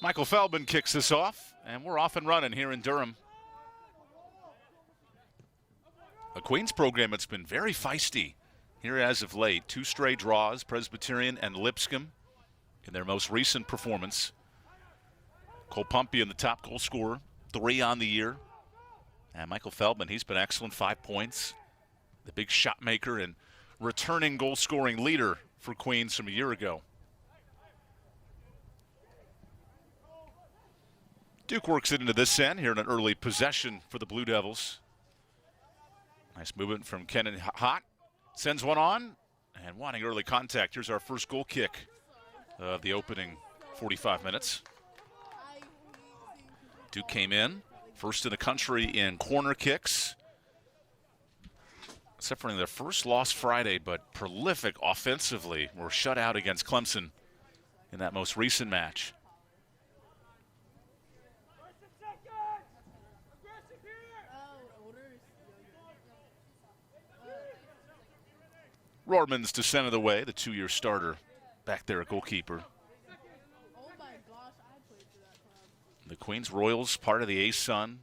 Michael Feldman kicks this off, and we're off and running here in Durham. A Queens program that's been very feisty here as of late. 2 straight draws, Presbyterian and Lipscomb in their most recent performance. Cole Pumpian, the top goal scorer, 3 on the year. And Michael Feldman, he's been excellent, 5 points. The big shot maker and returning goal scoring leader for Queens from a year ago. Duke works it into this end here in an early possession for the Blue Devils. Nice movement from Kenan Hott. Sends one on and wanting early contact. Here's our first goal kick of the opening 45 minutes. Duke came in first in the country in corner kicks. Suffering their first loss Friday, but prolific offensively. Were shut out against Clemson in that most recent match. Rohrman's to center the way, the 2-year starter back there at goalkeeper. The Queens Royals, part of the A-Sun,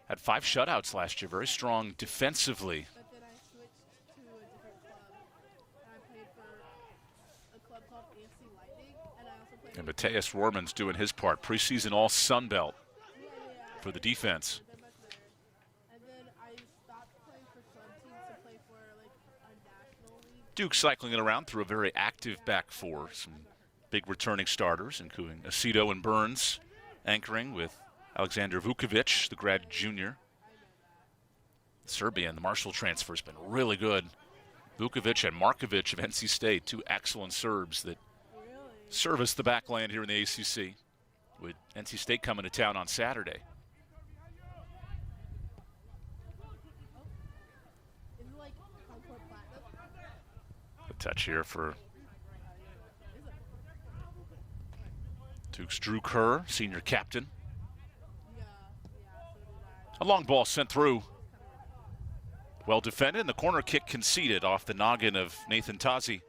had 5 shutouts last year, very strong defensively. But then I switched to a different club, and I played for a club called ACC and I also played. And Mateus Rohrman's doing his part, preseason all Sun Belt for the defense. And then I stopped playing for club teams to play for like a national league. Duke cycling it around through a very active back four. Some big returning starters, including Aceto and Burns, anchoring with Alexander Vukovic, the grad junior. Serbian, the Marshall transfer, has been really good. Vukovic and Markovic of NC State, 2 excellent Serbs that service the backland here in the ACC, with NC State coming to town on Saturday. A touch here for Duke's Drew Kerr, senior captain. A long ball sent through. Well defended, and the corner kick conceded off the noggin of Nathan Tazi,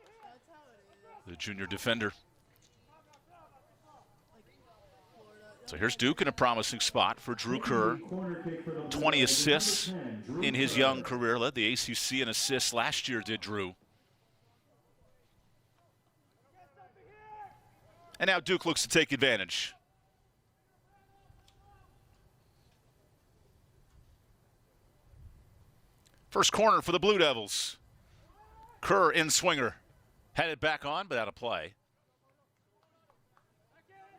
the junior defender. So here's Duke in a promising spot for Drew Kerr. 20 assists in his young career. Led the ACC in assists last year, did Drew. And now Duke looks to take advantage. First corner for the Blue Devils. Kerr in swinger. Had it back on, but out of play.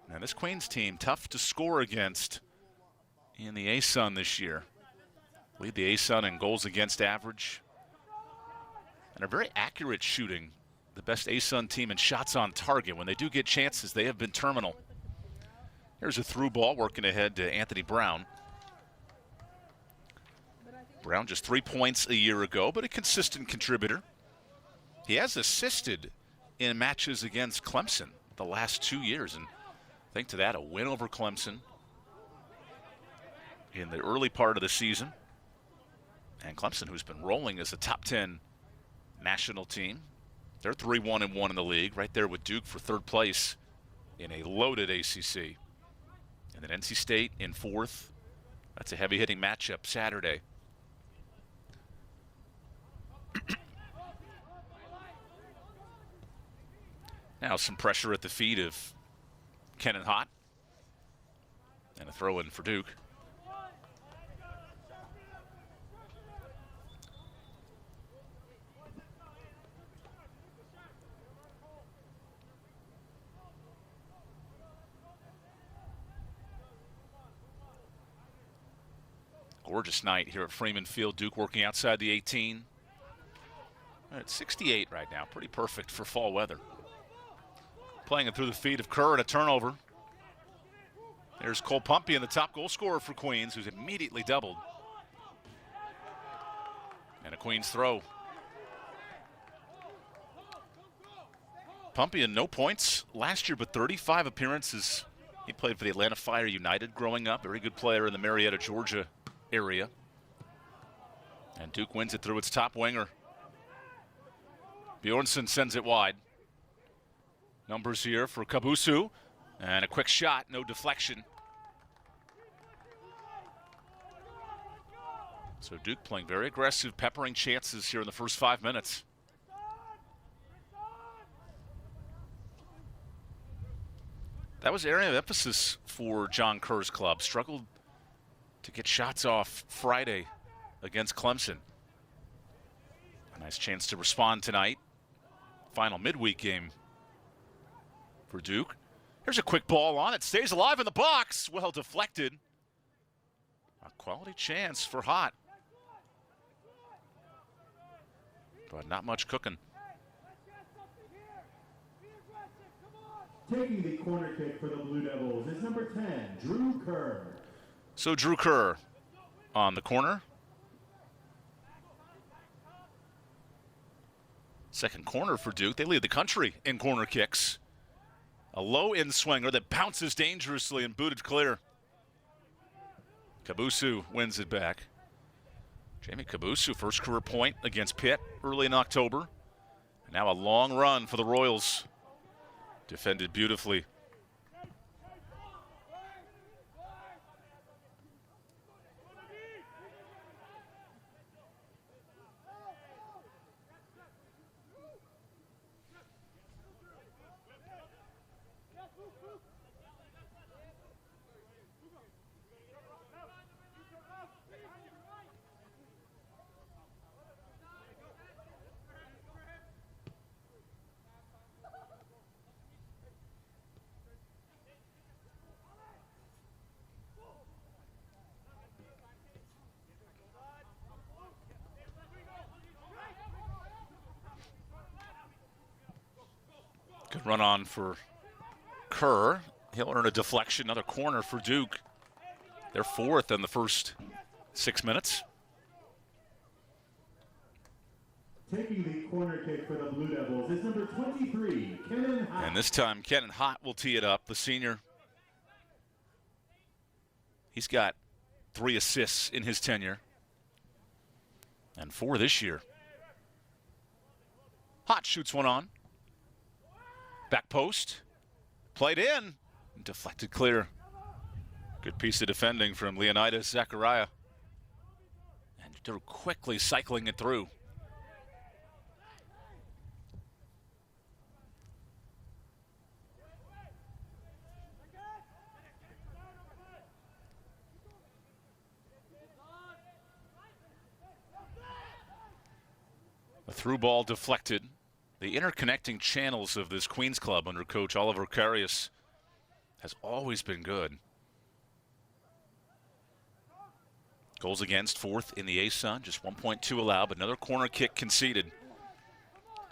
Now this Queens team, tough to score against in the A-Sun this year. Lead the A-Sun in goals against average. And are very accurate shooting. The best A-Sun team in shots on target. When they do get chances, they have been terminal. Here's a through ball working ahead to Anthony Brown. Brown just 3 points a year ago, but a consistent contributor. He has assisted in matches against Clemson the last 2 years, and think to that, a win over Clemson in the early part of the season. And Clemson, who's been rolling as a top 10 national team, they're 3-1-1 in the league, right there with Duke for 3rd place in a loaded ACC. And then NC State in 4th. That's a heavy-hitting matchup Saturday. Now some pressure at the feet of Kenan Hott. And a throw in for Duke. Gorgeous night here at Freeman Field. Duke working outside the 18. It's 68 right now. Pretty perfect for fall weather. Playing it through the feet of Kerr and a turnover. There's Cole Pumpian, the top goal scorer for Queens, who's immediately doubled. And a Queens throw. Pumpian, no points last year, but 35 appearances. He played for the Atlanta Fire United growing up. Very good player in the Marietta, Georgia area. And Duke wins it through its top winger. Bjornsson sends it wide. Numbers here for Kabusu. And a quick shot, no deflection. So Duke playing very aggressive, peppering chances here in the first 5 minutes. That was area of emphasis for John Kerr's club. Struggled to get shots off Friday against Clemson. A nice chance to respond tonight. Final midweek game for Duke. Here's a quick ball on it. Stays alive in the box. Well deflected. A quality chance for Hott. But not much cooking. Taking the corner kick for the Blue Devils is number 10, Drew Kerr. So Drew Kerr on the corner. Second corner for Duke. They lead the country in corner kicks. A low in swinger that bounces dangerously and booted clear. Kabusu wins it back. Jamie Kabusu, first career point against Pitt early in October. And now a long run for the Royals. Defended beautifully. Good run on for Kerr. He'll earn a deflection, another corner for Duke. They're fourth in the first 6 minutes. Taking the corner kick for the Blue Devils is number 23, Kenan Hott. And this time, Kenan Hott will tee it up, the senior. He's got 3 assists in his tenure. And 4 this year. Hott shoots one on. Back post. Played in. Deflected clear. Good piece of defending from Leonidas Zachariah. And they're quickly cycling it through. A through ball deflected. The interconnecting channels of this Queens club under coach Oliver Karius has always been good. Goals against, fourth in the ASUN, just 1.2 allowed, but another corner kick conceded.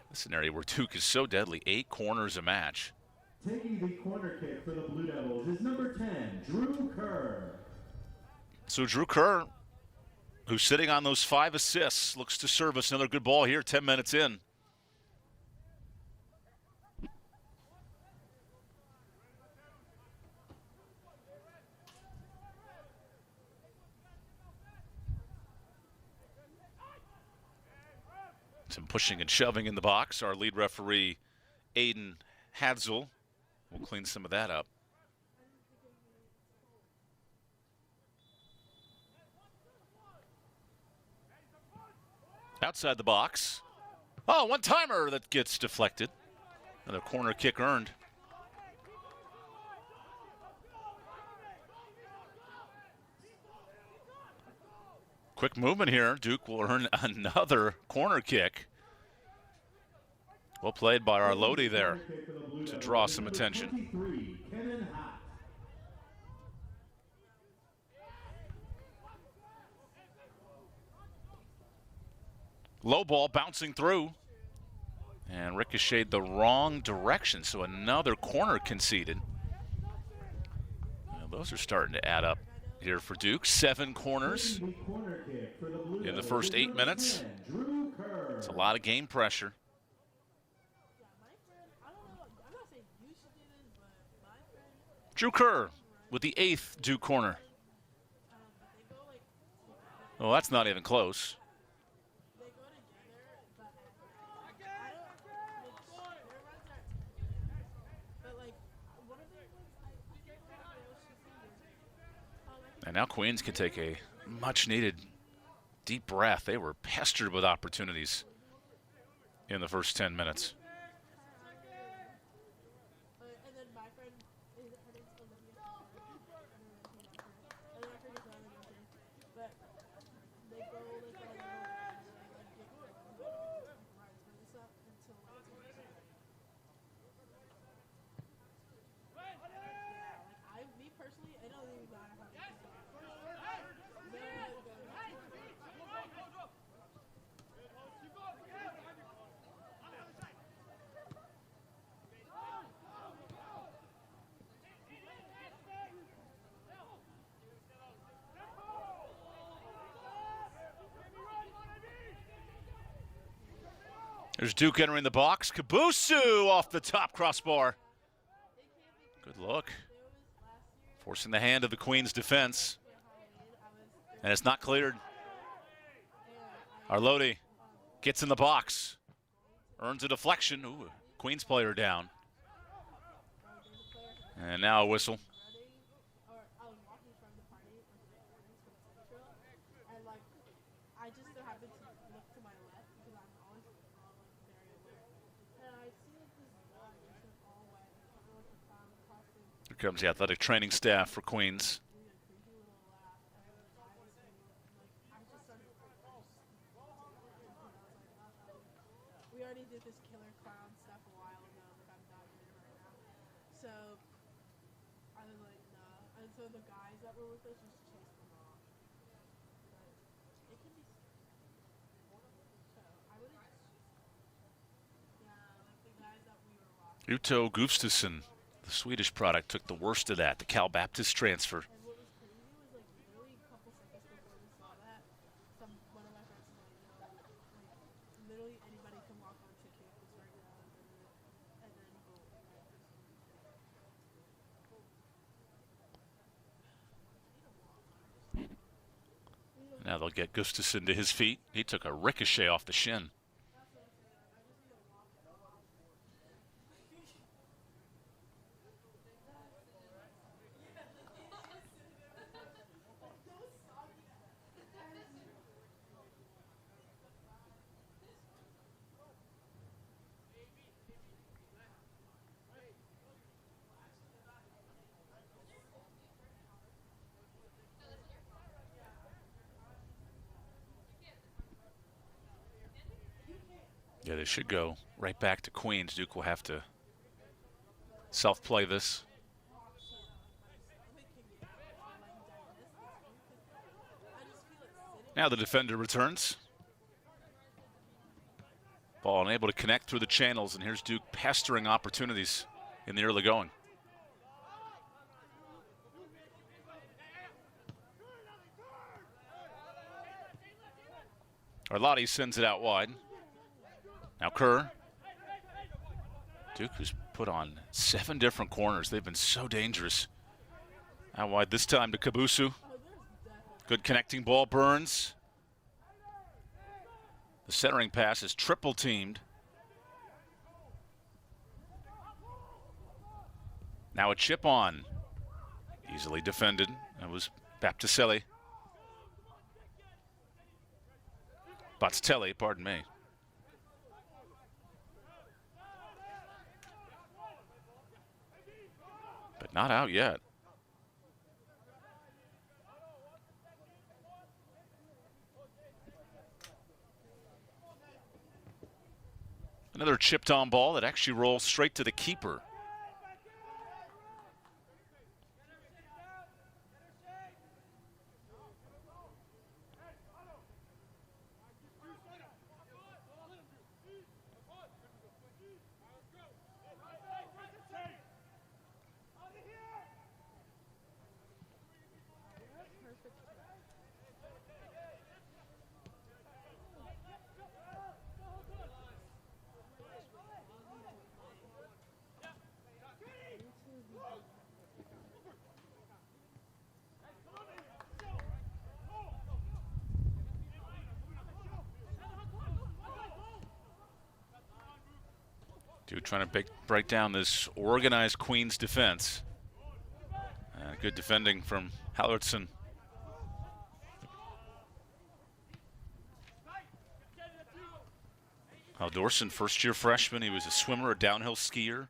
This is an area where Duke is so deadly, 8 corners a match. Taking the corner kick for the Blue Devils is number 10, Drew Kerr. So Drew Kerr, who's sitting on those 5 assists, looks to serve us another good ball here 10 minutes in. Some pushing and shoving in the box. Our lead referee, Aiden Hadsel, will clean some of that up. Outside the box. Oh, one-timer that gets deflected. Another corner kick earned. Quick movement here. Duke will earn another corner kick. Well played by our Lodi there to draw some attention. Low ball bouncing through and ricocheted the wrong direction, so another corner conceded. Well, those are starting to add up here for Duke. 7 corners in the first 8 minutes. It's a lot of game pressure. Drew Kerr with the 8th Duke corner. Oh, that's not even close. And now Queens can take a much-needed deep breath. They were pestered with opportunities in the first 10 minutes. And then my friend, her name's Olivia. I don't know if you know her. And then I forget the other name. But they go like on a little ride and they like get rides for this up until like 10. Yeah, like me personally, it don't even matter how many people There's Duke entering the box. Kabusu off the top crossbar. Good look. Forcing the hand of the Queens defense. And it's not cleared. Arloti gets in the box. Earns a deflection. Ooh, Queens player down. And now a whistle. I just so happened to look to my left because I'm always very alert. And I see like this guy just all white, like a clown costume. Here comes the athletic training staff for Queens. We already did this killer clown stuff a while ago, like I'm not doing it right now. So I was like, nah. And so the guys that were with us just chased them off. But it can be so I wouldn't like the guys that we were watching. Uto Gustafsson, the Swedish product, took the worst of that. The Cal Baptist transfer. And what was crazy was like literally a couple seconds before we saw that, one of my friends was like, literally anybody can walk onto campus right now, and then boom. Now they'll get Gustafsson to his feet. He took a ricochet off the shin. Yeah, they should go right back to Queens. Duke will have to self-play this. Now the defender returns. Ball unable to connect through the channels, and here's Duke pestering opportunities in the early going. Arloti sends it out wide. Now Kerr. Duke was put on 7 different corners. They've been so dangerous. Out wide this time to Kabusu. Good connecting ball, Burns. The centering pass is triple teamed. Now a chip on. Easily defended. That was Baptistelli. Botticelli, pardon me. But not out yet. Another chipped on ball that actually rolls straight to the keeper. Duke trying to break down this organized Queens defense. Good defending from Hallertson Haldorson, first-year freshman. He was a swimmer, a downhill skier,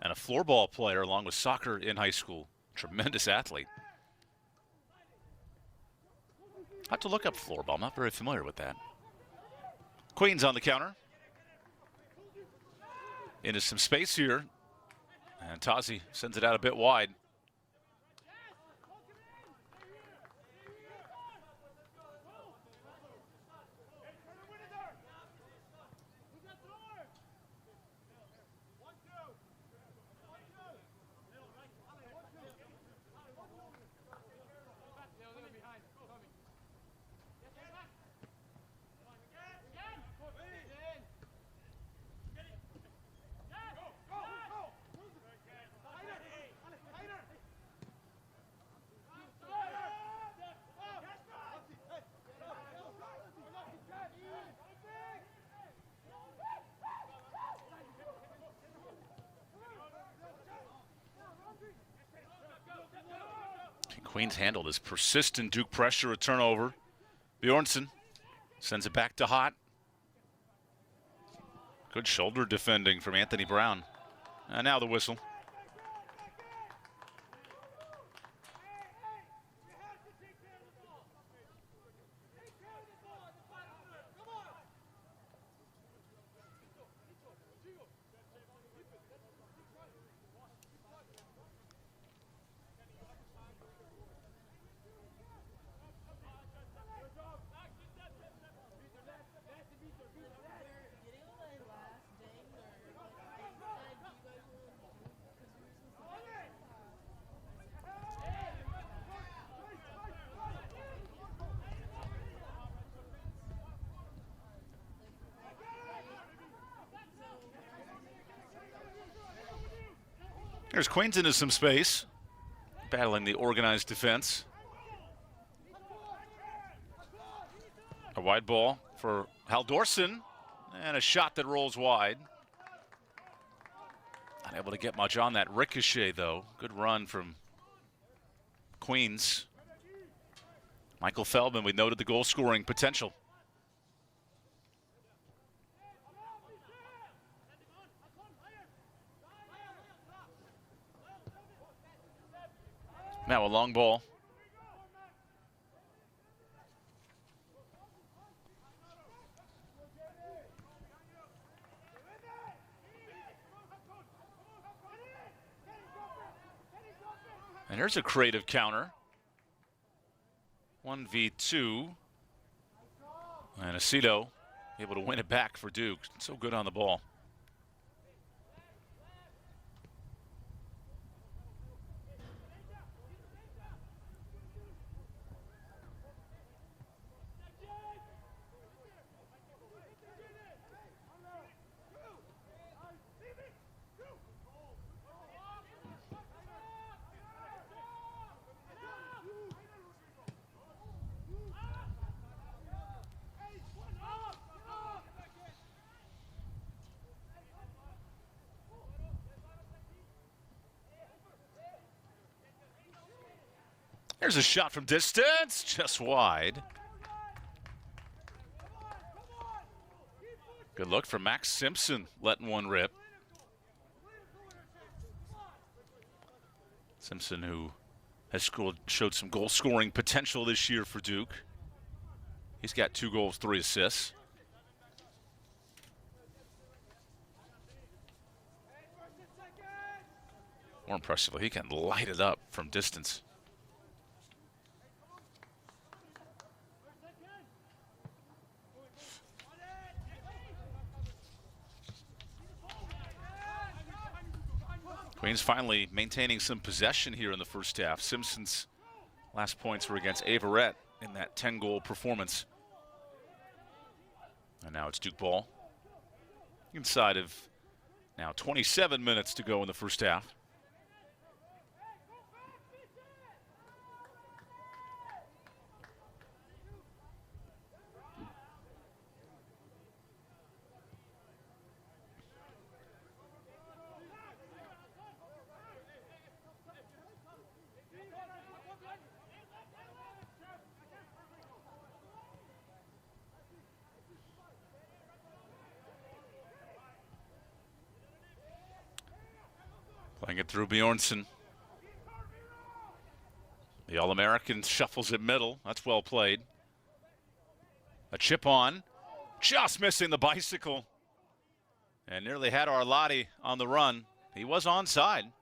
and a floorball player along with soccer in high school. Tremendous athlete. I have to look up floorball. I'm not very familiar with that. Queens on the counter. Into some space here. And Tazi sends it out a bit wide. Queens handle this persistent Duke pressure, a turnover. Bjornsson sends it back to Hott. Good shoulder defending from Anthony Brown. And now the whistle. There's Queens into some space, battling the organized defense. A wide ball for Haldorson, and a shot that rolls wide. Unable to get much on that ricochet, though. Good run from Queens. Michael Feldman, we noted the goal-scoring potential. Now a long ball. And here's a creative counter. 1v2. And Aceto able to win it back for Duke. So good on the ball. There's a shot from distance, just wide. Good look from Max Simpson, letting one rip. Simpson, who has showed some goal-scoring potential this year for Duke. He's got 2 goals, 3 assists. More impressively, he can light it up from distance. Queens finally maintaining some possession here in the first half. Simpson's last points were against Averett in that 10-goal performance. And now it's Duke ball. Inside of now 27 minutes to go in the first half. Playing it through Bjornsson. The All-American shuffles it middle. That's well played. A chip on. Just missing the bicycle. And nearly had Arlotti on the run. He was onside.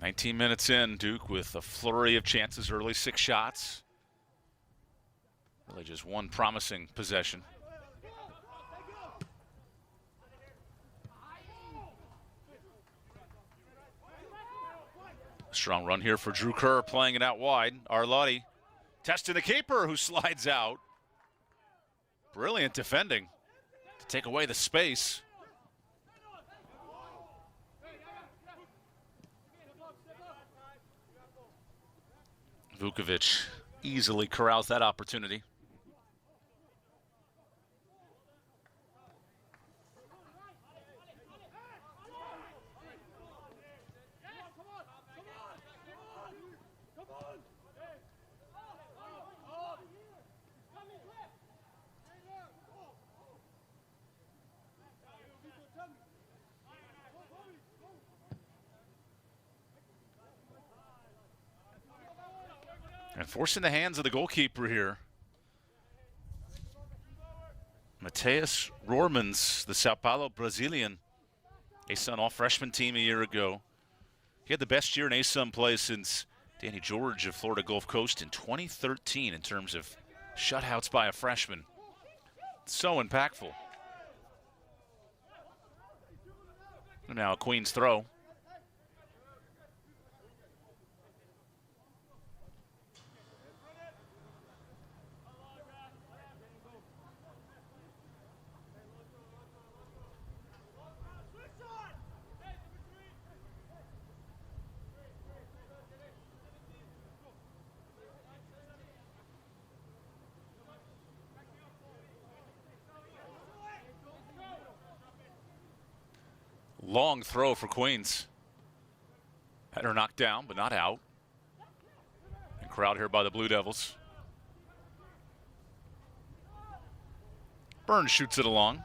"19 minutes in, Duke with a flurry of chances early, 6 shots. Really just one promising possession. Strong run here for Drew Kerr, playing it out wide. Arlotti testing the keeper, who slides out. Brilliant defending to take away the space. Vukovic easily corrals that opportunity. And forcing the hands of the goalkeeper here. Mateus Roermans, the Sao Paulo Brazilian. ASUN all-freshman team a year ago. He had the best year in ASUN play since Danny George of Florida Gulf Coast in 2013 in terms of shutouts by a freshman. So impactful. And now a Queens throw. Long throw for Queens. Had her knocked down, but not out. And crowd here by the Blue Devils. Burns shoots it along.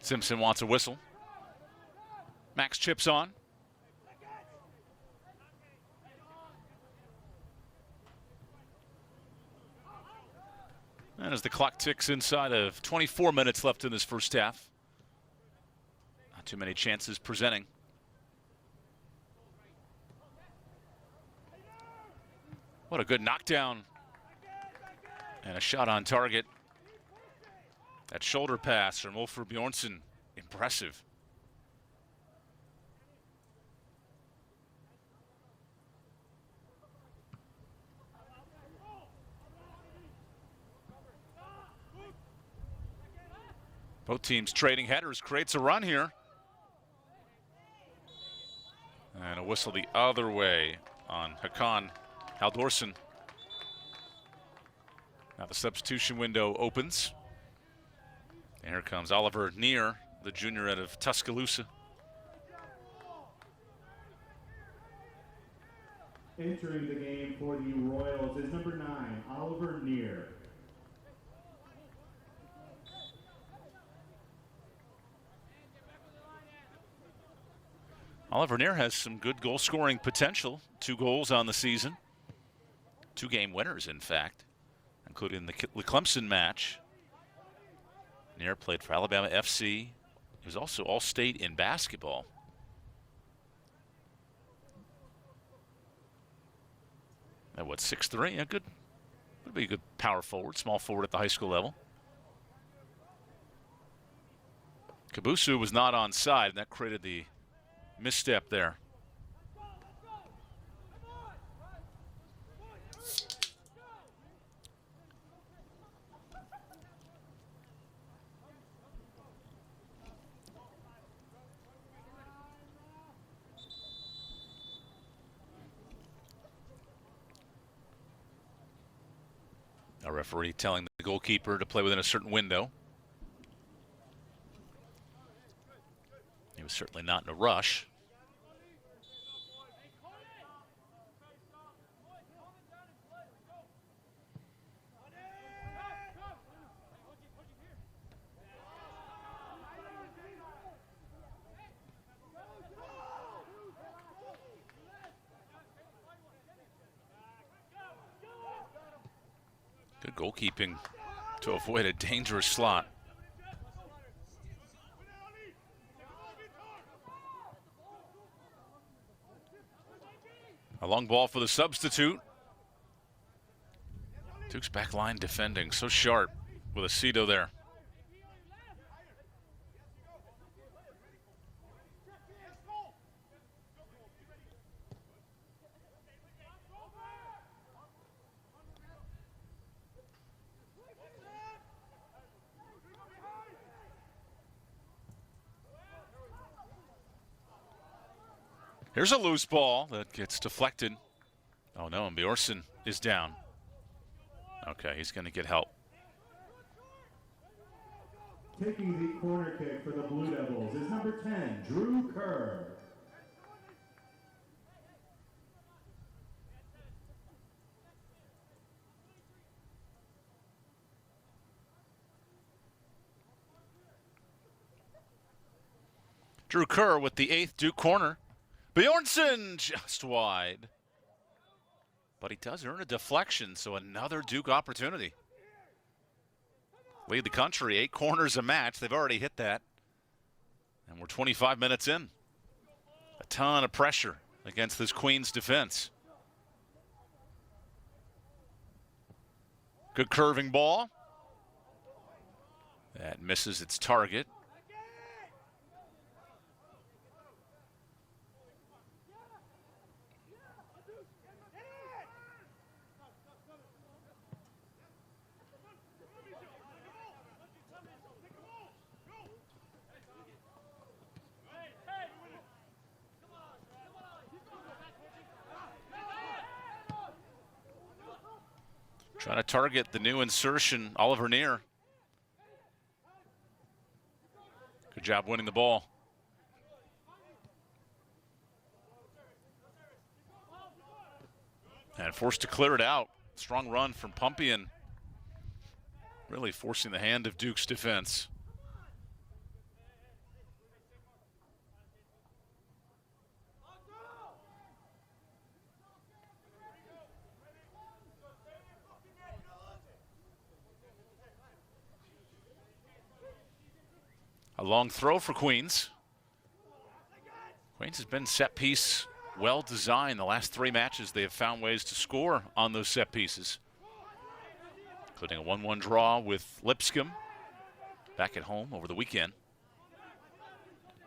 Simpson wants a whistle. Max chips on. And as the clock ticks inside of 24 minutes left in this first half. Not too many chances presenting. What a good knockdown. And a shot on target. That shoulder pass from Ulfur Bjornsson, impressive. Both teams trading headers, creates a run here. And a whistle the other way on Hakan Haldorsson. Now the substitution window opens. And here comes Oliver Neer, the junior out of Tuscaloosa. Entering the game for the Royals is number 9, Oliver Neer. Oliver Neer has some good goal-scoring potential. 2 goals on the season. 2 game winners, in fact, including the Clemson match. Neer played for Alabama FC. He was also All-State in basketball. At what, 6'3"? Yeah, good. Would be a good power forward, small forward at the high school level. Kabusu was not onside, and that created the misstep there. A referee telling the goalkeeper to play within a certain window. He was certainly not in a rush. Good goalkeeping to avoid a dangerous slot. A long ball for the substitute. Duke's back line defending so sharp with Aceto there. Here's a loose ball that gets deflected. Oh no, and Bjornsson is down. Okay, he's going to get help. Taking the corner kick for the Blue Devils is number 10, Drew Kerr. Drew Kerr with the 8th Duke corner. Bjornsson just wide. But he does earn a deflection, so another Duke opportunity. Lead the country, 8 corners a match. They've already hit that. And we're 25 minutes in. A ton of pressure against this Queens defense. Good curving ball. That misses its target. Trying to target the new insertion, Oliver Neer. Good job winning the ball. And forced to clear it out. Strong run from Pumpian. Really forcing the hand of Duke's defense. A long throw for Queens. Queens has been set piece well designed. The last 3 matches they have found ways to score on those set pieces, including a 1-1 draw with Lipscomb back at home over the weekend.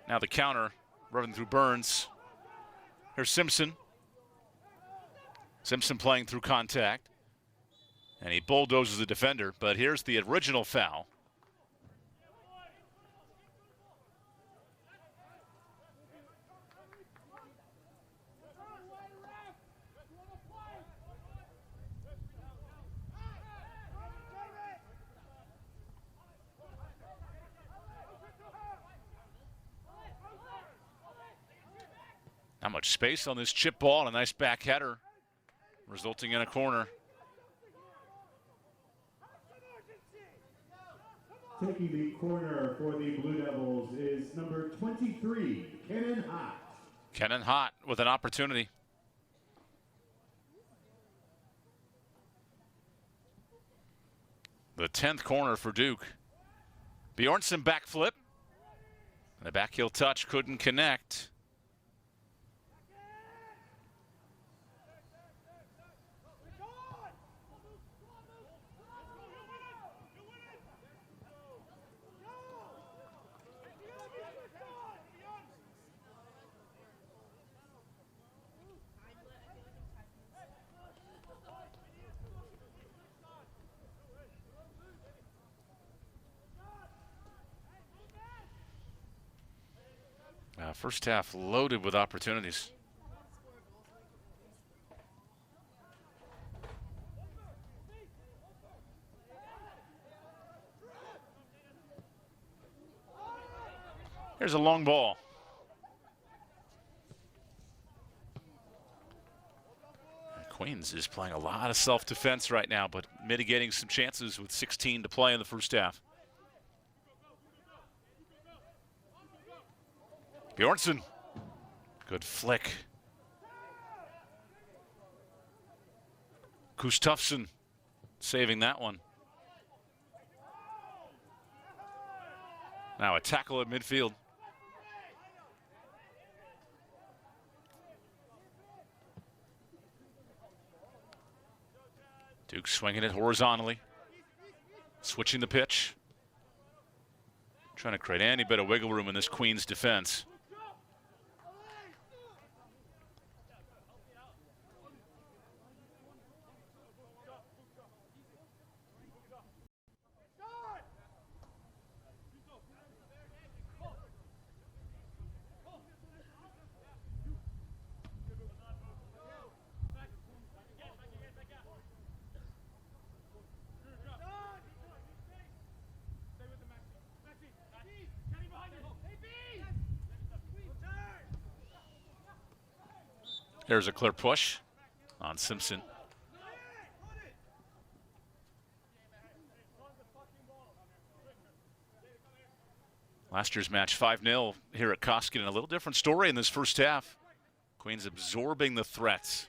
Now the counter running through Burns. Here's Simpson. Simpson playing through contact. And he bulldozes the defender, but here's the original foul. Not much space on this chip ball, and a nice back header, resulting in a corner. Taking the corner for the Blue Devils is number 23, Kenan Hott. Kenan Hott with an opportunity. The 10th corner for Duke. Bjornsson backflip. And the back heel touch couldn't connect. First half loaded with opportunities. Here's a long ball. Queens is playing a lot of self-defense right now, but mitigating some chances with 16 to play in the first half. Bjornsson. Good flick. Gustafsson saving that one. Now a tackle at midfield. Duke swinging it horizontally. Switching the pitch. Trying to create any bit of wiggle room in this Queens defense. There's a clear push on Simpson. Last year's match 5-0 here at Koskinen. A little different story in this first half. Queens absorbing the threats.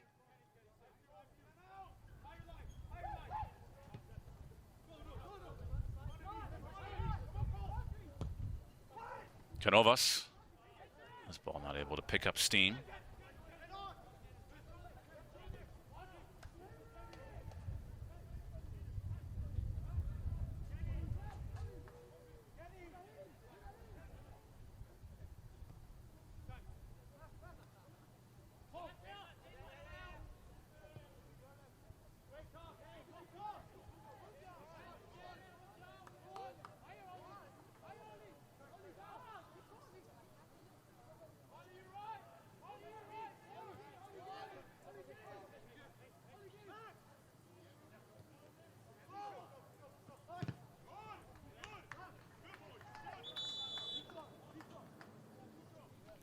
Canovas. This ball not able to pick up steam.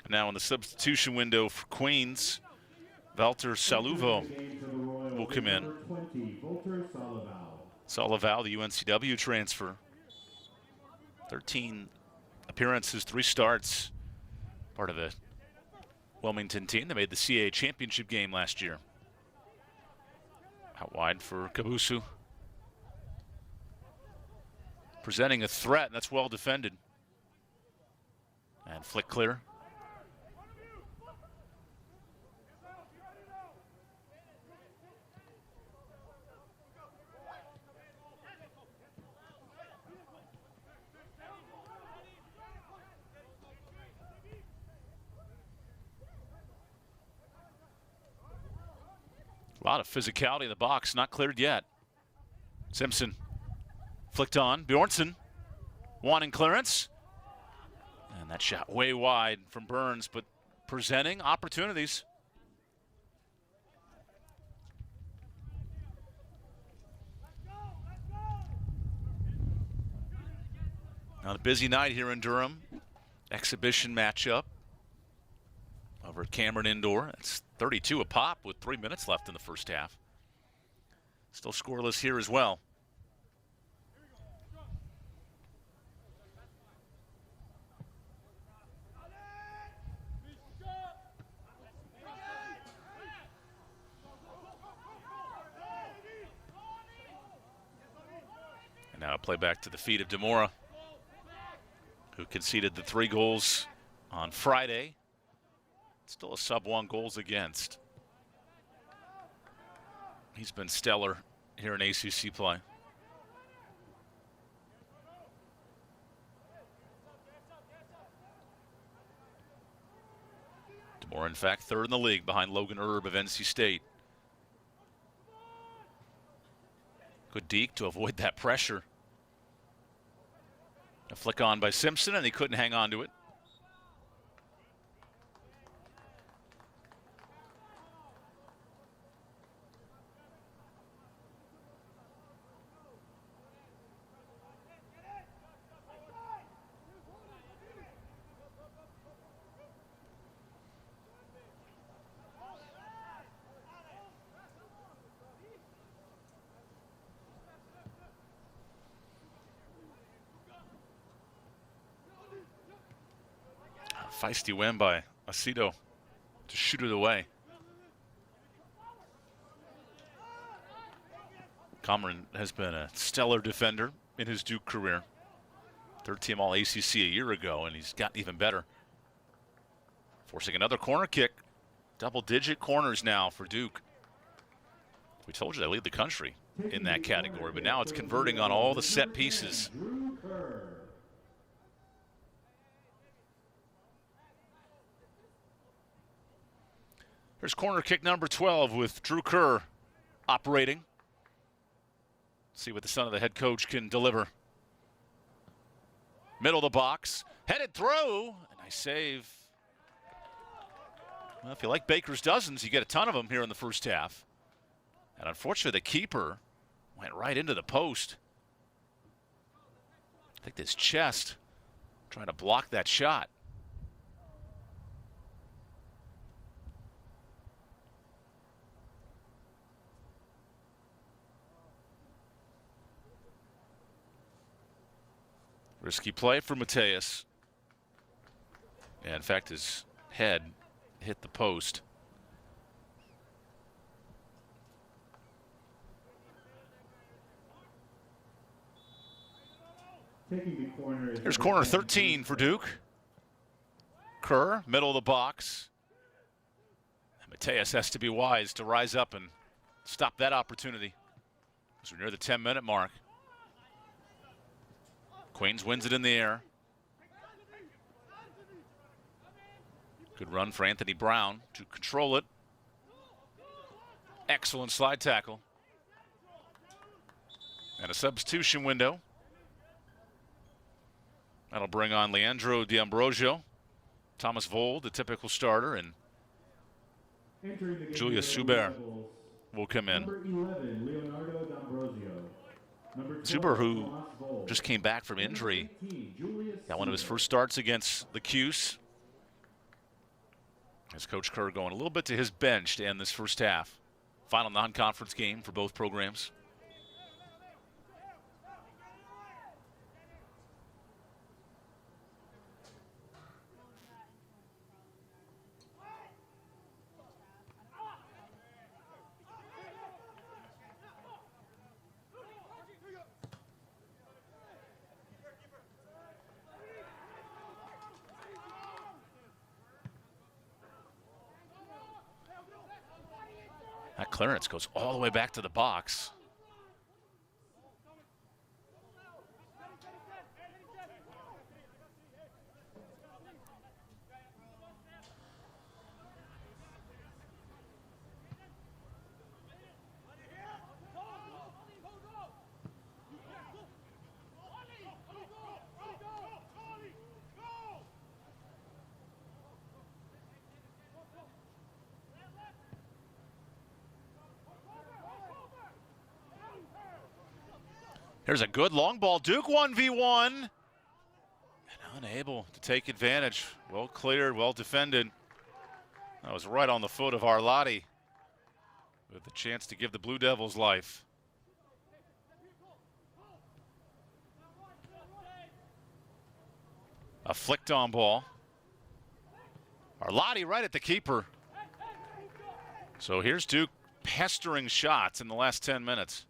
Now in the substitution window for Queens, Valter Saluvo will come in. Salaval, the UNCW transfer. 13 appearances, 3 starts. Part of the Wilmington team that made the CAA championship game last year. Out wide for Kabusu. Presenting a threat, and that's well defended. And flick clear. A lot of physicality in the box, not cleared yet. Simpson flicked on. Bjornsson wanting clearance. And that shot way wide from Burns, but presenting opportunities. On a busy night here in Durham. Exhibition matchup over at Cameron Indoor. It's 32 a pop with 3 minutes left in the first half. Still scoreless here as well. And now a play back to the feet of Demora, who conceded the 3 goals on Friday. Still a sub-1 goals against. He's been stellar here in ACC play. DeMora, in fact, 3rd in the league behind Logan Erb of NC State. Good deke to avoid that pressure. A flick on by Simpson, and he couldn't hang on to it. Feisty win by Aceto to shoot it away. Cameron has been a stellar defender in his Duke career. Third-team All-ACC a year ago, and he's gotten even better. Forcing another corner kick. Double-digit corners now for Duke. We told you they lead the country in that category, but now it's converting on all the set pieces. Here's corner kick number 12 with Drew Kerr operating. See what the son of the head coach can deliver. Middle of the box, headed through, a nice save. Well, if you like Baker's dozens, you get a ton of them here in the first half. And unfortunately, the keeper went right into the post. I think his chest trying to block that shot. Risky play for Mateus. And in fact, his head hit the post. Here's corner 13 for Duke. Kerr, middle of the box. And Mateus has to be wise to rise up and stop that opportunity as we're near the 10-minute mark. Queens wins it in the air. Good run for Anthony Brown to control it. Excellent slide tackle. And a substitution window. That'll bring on Leandro D'Ambrosio, Thomas Vold, the typical starter, and Julius Zuber will come in. Zuber, who just came back from injury, got one of his first starts against the Cuse. As Coach Kerr going a little bit to his bench to end this first half. Final non-conference game for both programs. That clearance goes all the way back to the box. Here's a good long ball. Duke 1v1. And unable to take advantage. Well cleared, well defended. That was right on the foot of Arlotti with the chance to give the Blue Devils life. A flicked on ball. Arlotti right at the keeper. So here's Duke pestering shots in the last 10 minutes.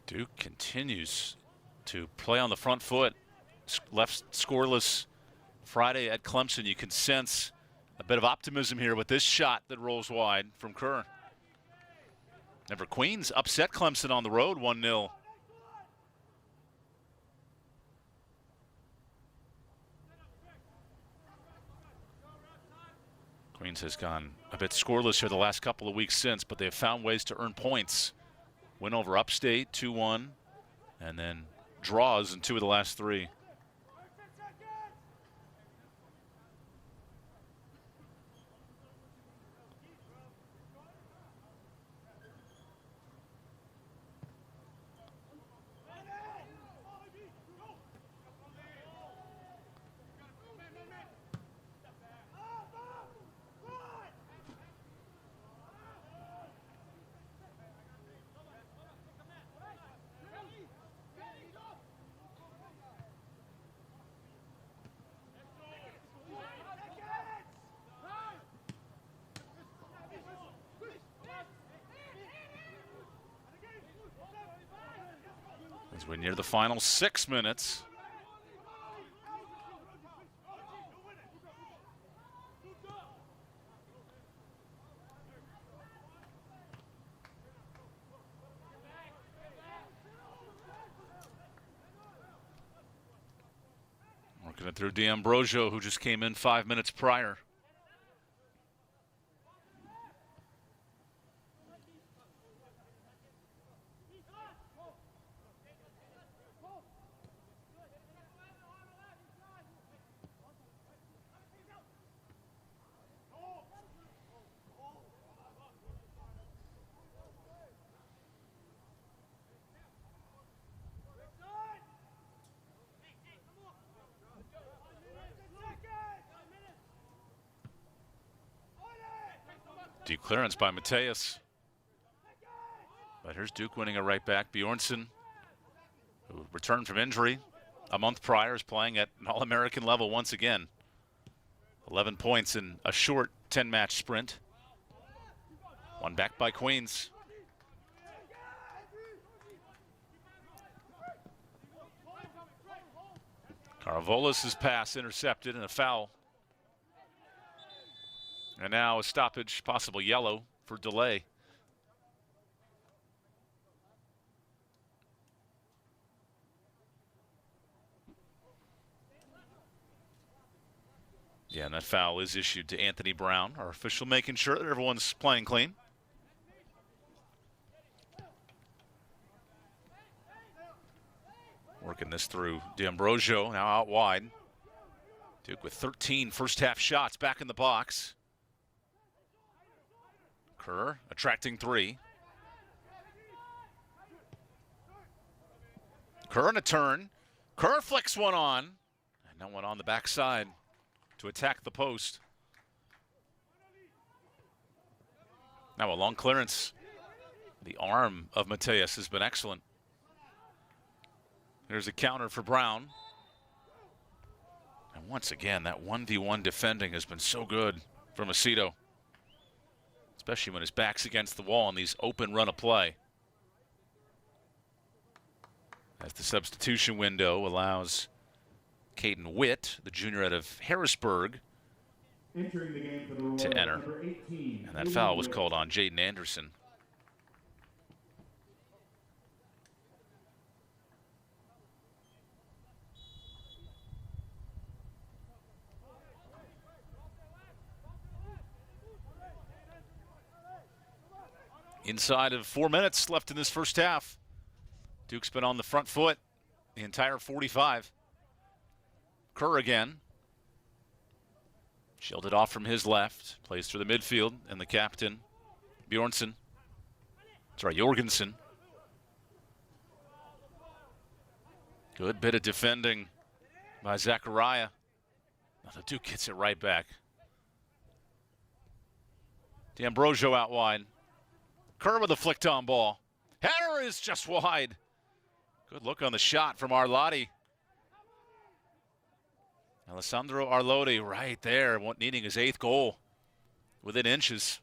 Duke continues to play on the front foot. Left scoreless Friday at Clemson. You can sense a bit of optimism here with this shot that rolls wide from Kerr. Never Queens upset Clemson on the road 1-0. Queens has gone a bit scoreless here the last couple of weeks since, but they have found ways to earn points. Win over Upstate 2-1, and then draws in 2 of the last 3. As we near the final 6 minutes. Working it through D'Ambrosio, who just came in 5 minutes prior. Deep clearance by Mateus. But here's Duke winning a right back. Bjornsson, who returned from injury a month prior, is playing at an All-American level once again. 11 points in a short 10-match sprint. One back by Queens. Caravolas' pass intercepted and a foul. And now a stoppage, possible yellow for delay. Yeah, and that foul is issued to Anthony Brown, our official, making sure that everyone's playing clean. Working this through D'Ambrosio, now out wide. Duke with 13 first-half shots back in the box. Kerr attracting 3. Kerr in a turn. Kerr flicks one on. And no one on the backside to attack the post. Now a long clearance. The arm of Mateus has been excellent. There's a counter for Brown. And once again, that 1v1 defending has been so good from Aceto, especially when his back's against the wall in these open run of play. As the substitution window allows Caden Witt, the junior out of Harrisburg, Entering the game for the Royals, to enter. number 18, And that foul was called on Jaden Anderson. Inside of 4 minutes left in this first half. Duke's been on the front foot the entire 45. Kerr again. Shielded off from his left. Plays through the midfield, and the captain, Bjornsson. Sorry, Jorgensen. Good bit of defending by Zachariah. The Duke gets it right back. D'Ambrosio out wide. Kerr with a flicked on ball. Header is just wide. Good look on the shot from Arlotti. Alessandro Arlotti right there, needing his 8th goal within inches.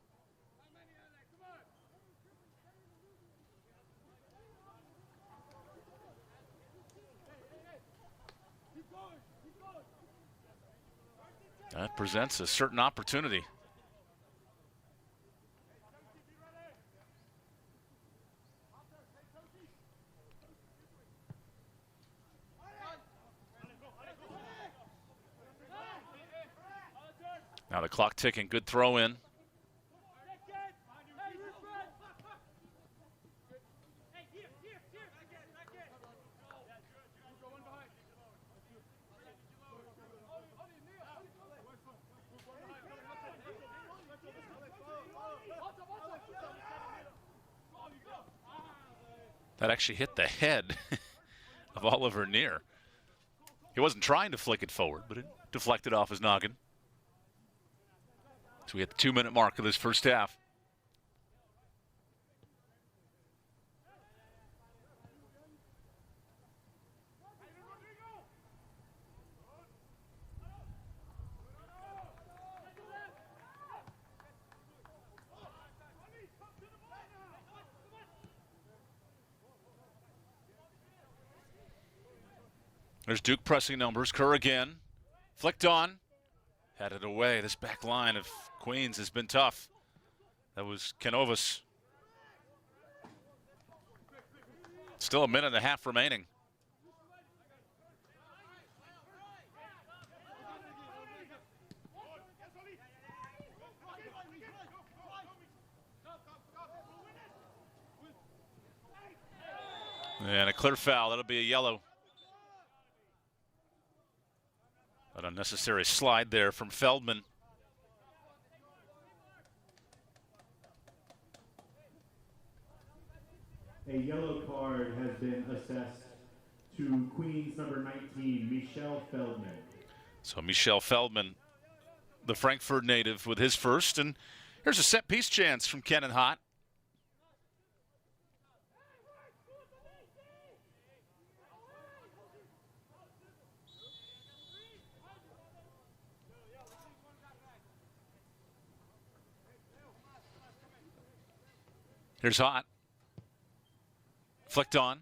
That presents a certain opportunity. Now the clock ticking, good throw in. That actually hit the head of Oliver Neer. He wasn't trying to flick it forward, but it deflected off his noggin. So we hit the 2-minute mark of this first half. There's Duke pressing numbers. Kerr again. Flicked on. Had it away. This back line of Queens has been tough. That was Canovas. Still a minute and a half remaining. And a clear foul. That'll be a yellow. An unnecessary slide there from Feldman. A yellow card has been assessed to Queens number 19, Michelle Feldman. So Michelle Feldman, the Frankfurt native, with his first. And here's a set-piece chance from Kenan Hott. Here's Hott. Flicked on.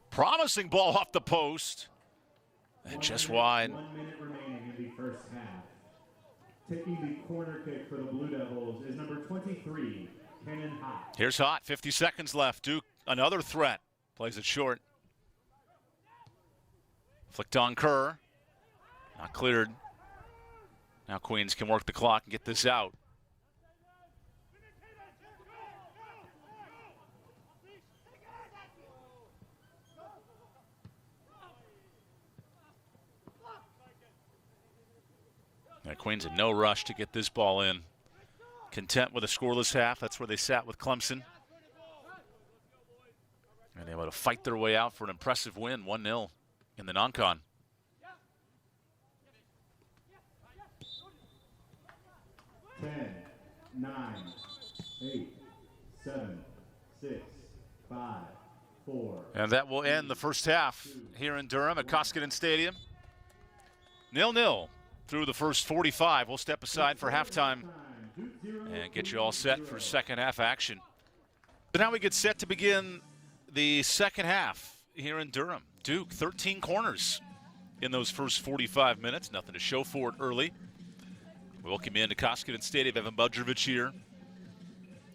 Promising ball off the post. And just wide. 1 minute remaining in the first half. Taking the corner kick for the Blue Devils is number 23, Kenan Hott. Here's Hott. 50 seconds left. Duke, another threat. Plays it short. Flicked on Kerr. Not cleared. Now Queens can work the clock and get this out. Now, Queens in no rush to get this ball in. Content with a scoreless half. That's where they sat with Clemson. And able to fight their way out for an impressive win, 1-0 in the non-con. Ten, 9, 8, 7, 6, 5, 4. And that will end the first half here in Durham at Koskinen Stadium. 0-0 through the first 45. We'll step aside for halftime and get you all set for second half action. So now we get set to begin the second half here in Durham. Duke, 13 corners in those first 45 minutes. Nothing to show for it early. We welcome you into Koskinen Stadium. Evan Budrovich here.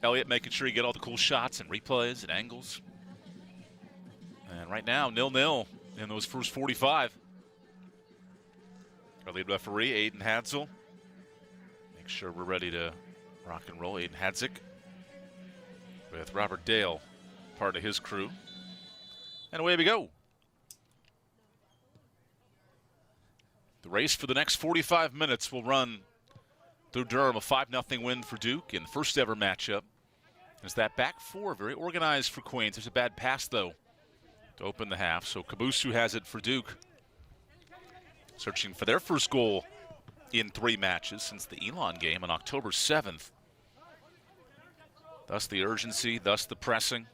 Elliott making sure you get all the cool shots and replays and angles. And right now, 0-0 in those first 45. Our lead referee, Aiden Hadsel. Make sure we're ready to rock and roll. Aiden Hadzik with Robert Dale, part of his crew. And away we go. The race for the next 45 minutes will run through Durham. A 5-0 win for Duke in the first ever matchup. There's that back four, very organized for Queens. There's a bad pass, though, to open the half. So Cabusu has it for Duke. Searching for their first goal in 3 matches since the Elon game on October 7th. Thus the urgency, thus the pressing.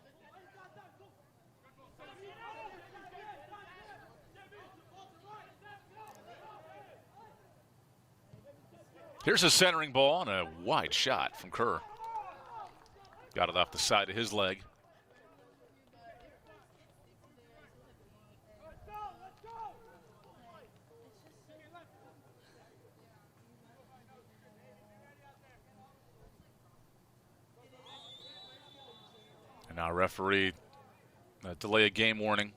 Here's a centering ball and a wide shot from Kerr. Got it off the side of his leg. And now referee delay a game warning.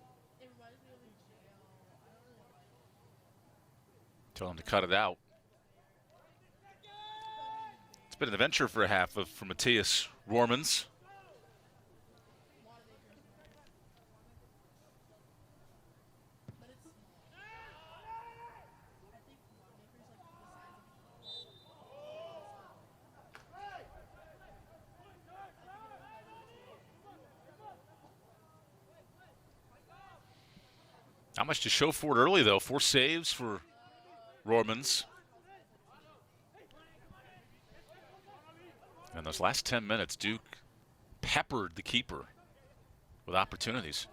Tell him to cut it out. It's been an adventure for a half for Matthias Rohrmans. Not much to show for it early, though. 4 saves for Rohrmans. And those last 10 minutes, Duke peppered the keeper with opportunities.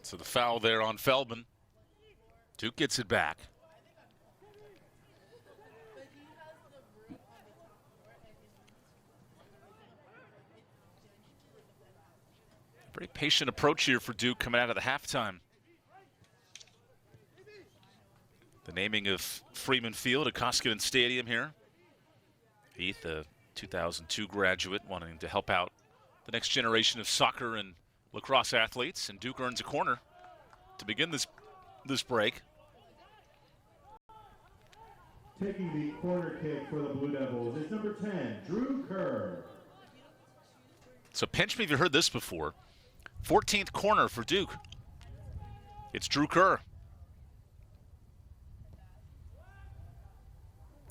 So the foul there on Feldman. Duke gets it back. Very patient approach here for Duke coming out of the halftime. The naming of Freeman Field at Koskinen Stadium here. Heath, a 2002 graduate, wanting to help out the next generation of soccer and lacrosse athletes, and Duke earns a corner to begin this break. Taking the corner kick for the Blue Devils is number 10, Drew Kerr. So pinch me if you heard this before. 14th corner for Duke. It's Drew Kerr.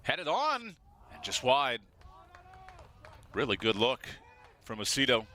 Headed on and just wide. Really good look from Aceto.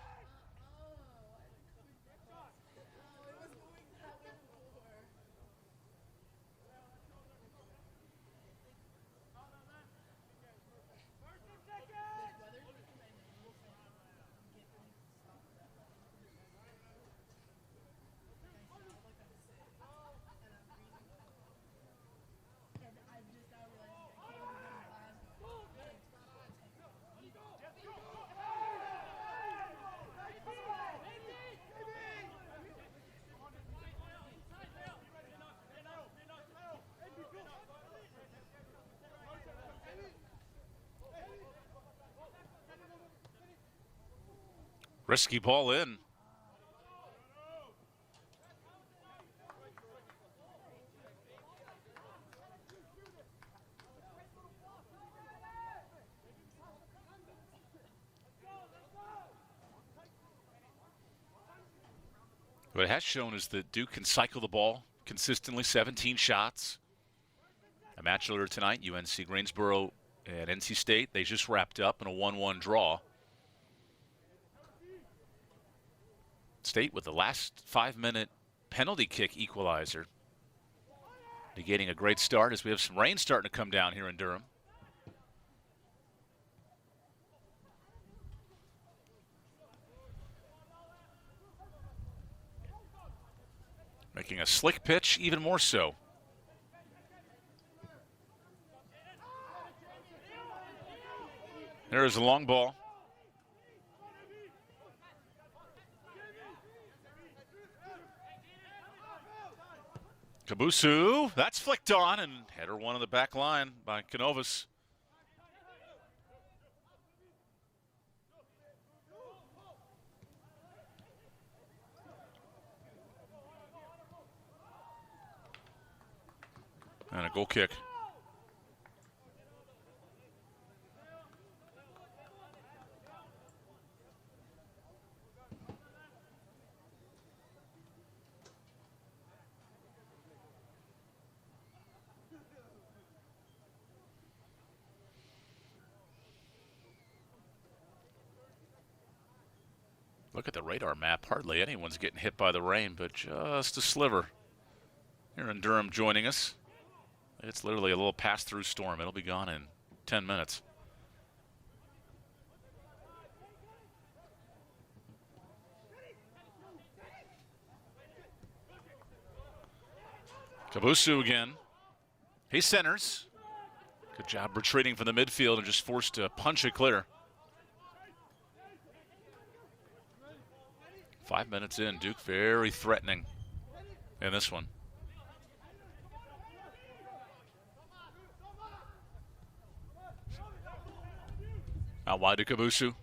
Risky ball in. What it has shown is that Duke can cycle the ball consistently, 17 shots. A match earlier tonight, UNC Greensboro and NC State, they just wrapped up in a 1-1 draw. State with the last 5-minute penalty kick equalizer, negating a great start as we have some rain starting to come down here in Durham. Making a slick pitch even more so. There is a long ball. Kabusu, that's flicked on, and header one on the back line by Canovas. And a goal kick. Look at the radar map. Hardly anyone's getting hit by the rain, but just a sliver. Here in Durham joining us. It's literally a little pass-through storm. It'll be gone in 10 minutes. Kabusu again. He centers. Good job retreating from the midfield and just forced to punch it clear. 5 minutes in, Duke very threatening in this one. Out wide to Kabusu.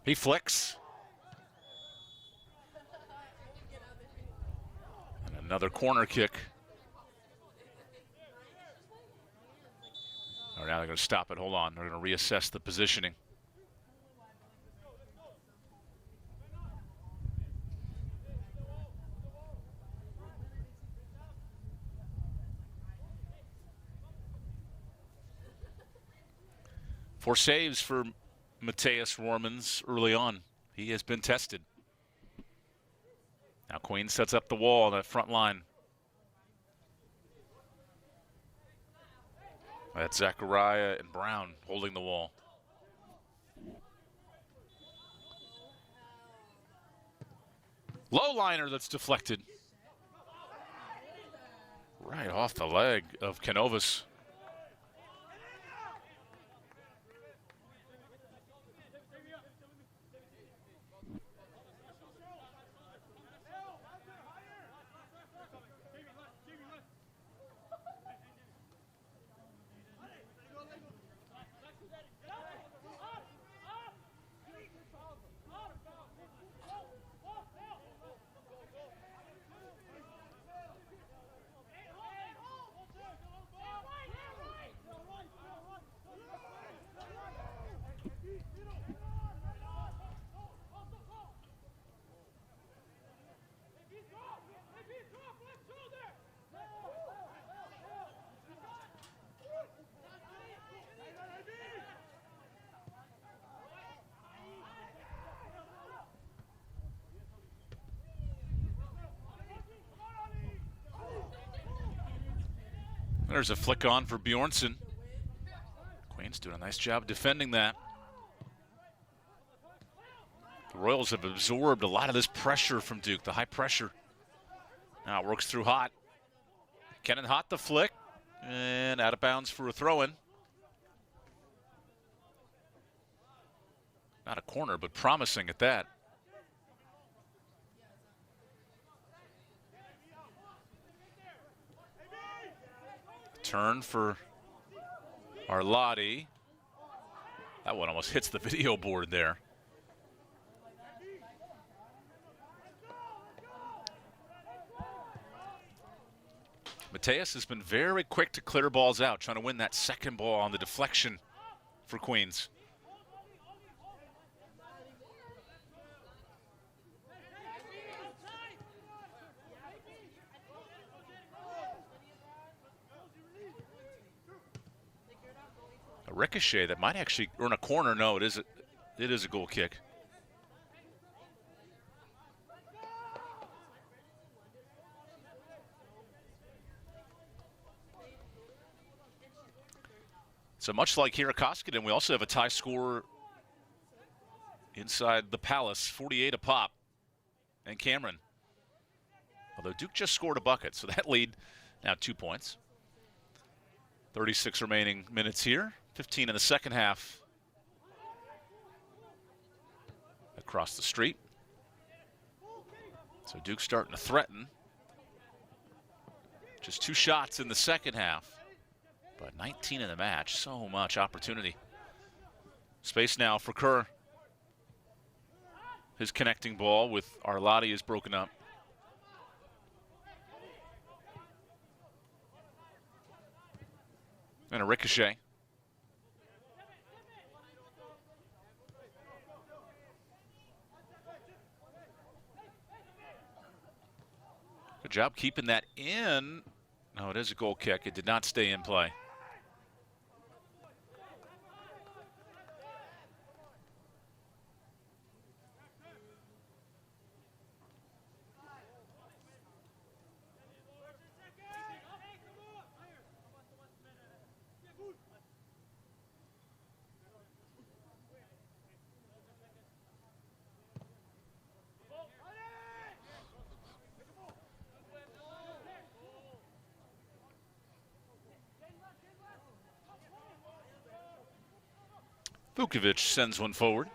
He flicks. And another corner kick. Oh, now they're going to stop it. Hold on. They're going to reassess the positioning. Four saves for Mateus Rohrmans early on. He has been tested. Now Queens sets up the wall on that front line. That's Zachariah and Brown holding the wall. Low liner that's deflected. Right off the leg of Canovas. There's a flick on for Bjornsson. Queens doing a nice job defending that. The Royals have absorbed a lot of this pressure from Duke, the high pressure. Now it works through Hott. Kenan Hott the flick, and out of bounds for a throw-in. Not a corner, but promising at that. Turn for Arlotti. That one almost hits the video board there. Mateus has been very quick to clear balls out, trying to win that second ball on the deflection for Queens. A ricochet that might actually earn a corner. No, it is a goal kick. So much like here at Koskinen, we also have a tie score inside the Palace, 48 a pop, and Cameron. Although Duke just scored a bucket, so that lead now 2 points. 36 remaining minutes here, 15 in the second half. Across the street. So Duke's starting to threaten. Just 2 shots in the second half. But 19 in the match, so much opportunity. Space now for Kerr. His connecting ball with Arlotti is broken up. And a ricochet. Good job keeping that in. No, it is a goal kick. It did not stay in play. Vukovic sends one forward.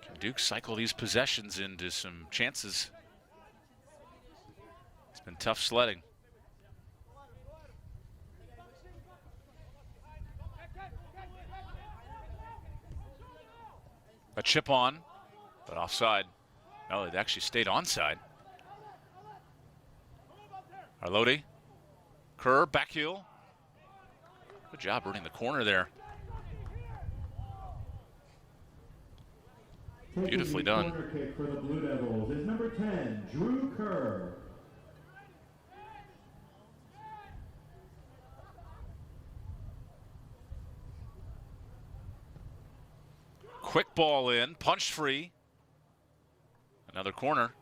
Can Duke cycle these possessions into some chances? It's been tough sledding. A chip on, but offside. No, it actually stayed onside. Arlotti Kerr, back heel. Good job earning the corner there. Beautifully done. Corner kick for the Blue Devils is number 10, Drew Kerr. Quick ball in, punch free. Another corner.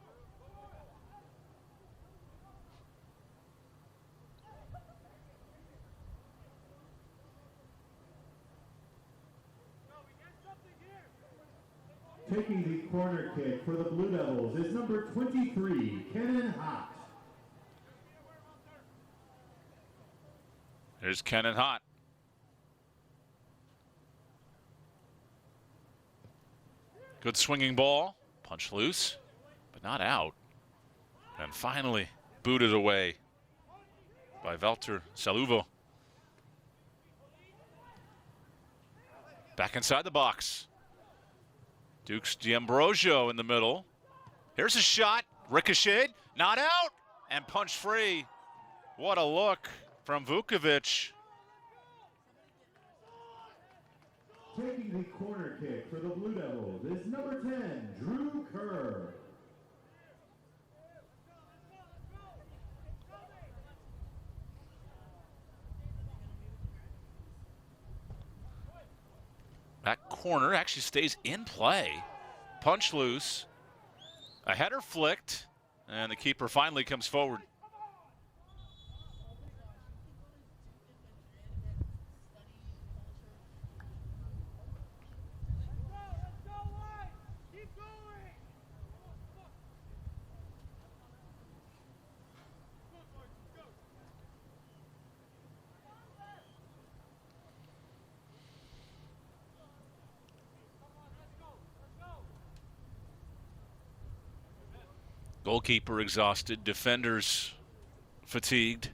Taking the corner kick for the Blue Devils is number 23, Kenan Hott. There's Kenan Hott. Good swinging ball. Punch loose, but not out. And finally booted away by Valter Saluvo. Back inside the box. Dukes D'Ambrosio in the middle. Here's a shot. Ricocheted. Not out. And punch free. What a look from Vukovic. Taking the corner kick for the Blue Devils is number 10, Drew Kerr. That corner actually stays in play. Punch loose. A header flicked. And the keeper finally comes forward. Goalkeeper exhausted, defenders fatigued.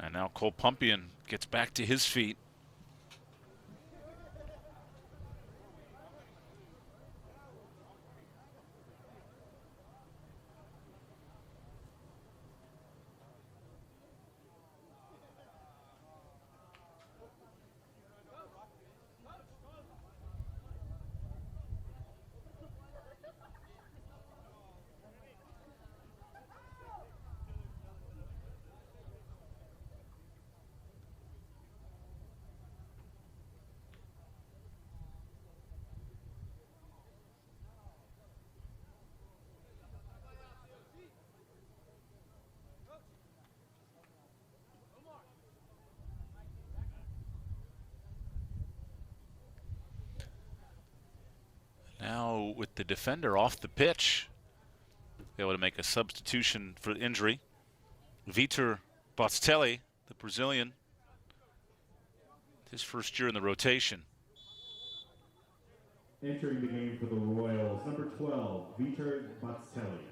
And now Cole Pumpian gets back to his feet. Now with the defender off the pitch, able to make a substitution for injury. Vitor Botticelli, the Brazilian, his first year in the rotation. Entering the game for the Royals, number 12, Vitor Botticelli.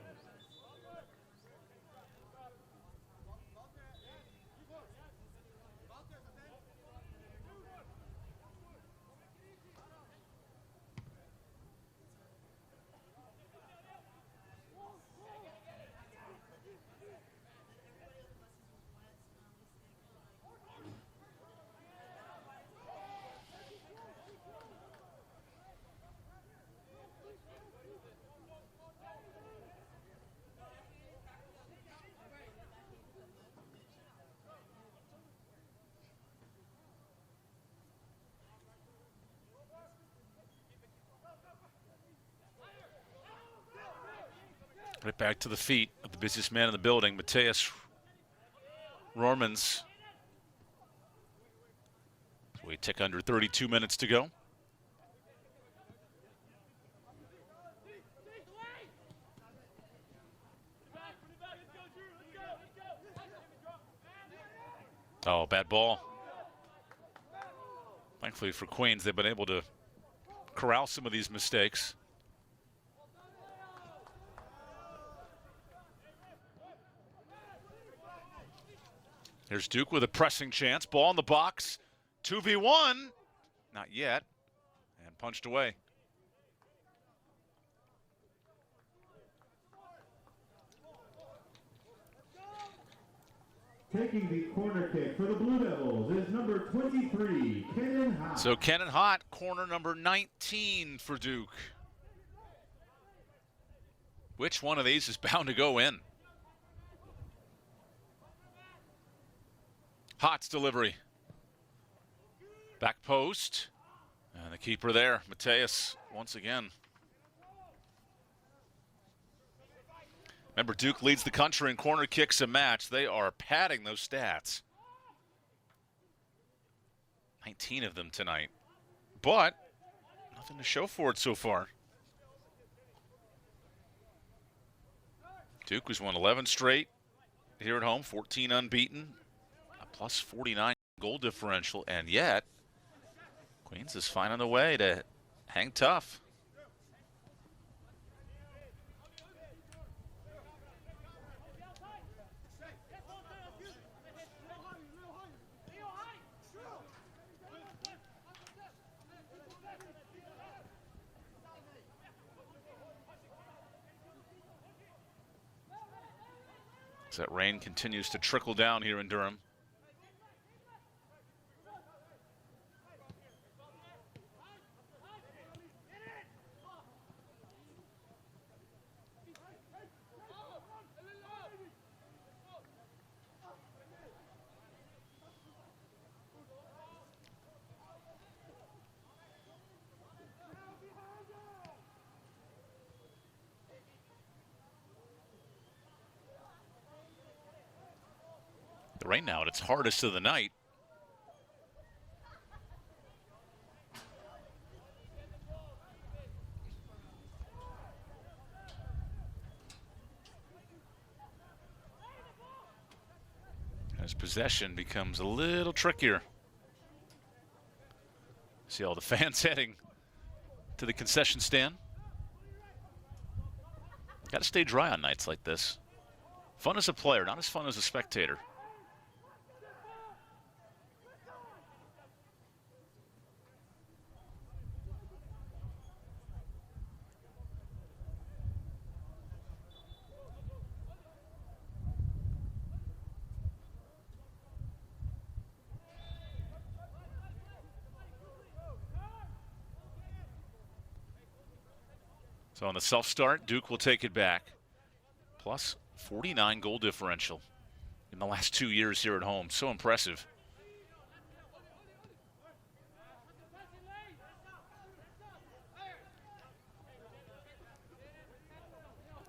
Right back to the feet of the busiest man in the building, Mateus Roermans. We tick under 32 minutes to go. Oh, bad ball. Thankfully for Queens, they've been able to corral some of these mistakes. Here's Duke with a pressing chance. Ball in the box. 2v1. Not yet. And punched away. Taking the corner kick for the Blue Devils is number 23, Kenan Hott. So Kenan Hott, corner number 19 for Duke. Which one of these is bound to go in? Hott's delivery. Back post. And the keeper there, Mateus, once again. Remember, Duke leads the country in corner kicks a match. They are padding those stats. 19 of them tonight. But nothing to show for it so far. Duke has won 11 straight here at home, 14 unbeaten, a plus 49 goal differential, and yet Queens is finding a way to hang tough. As that rain continues to trickle down here in Durham. The rain now at its hardest of the night. As possession becomes a little trickier. See all the fans heading to the concession stand. Got to stay dry on nights like this. Fun as a player, not as fun as a spectator. So on the self-start, Duke will take it back. Plus 49 goal differential in the last 2 years here at home. So impressive.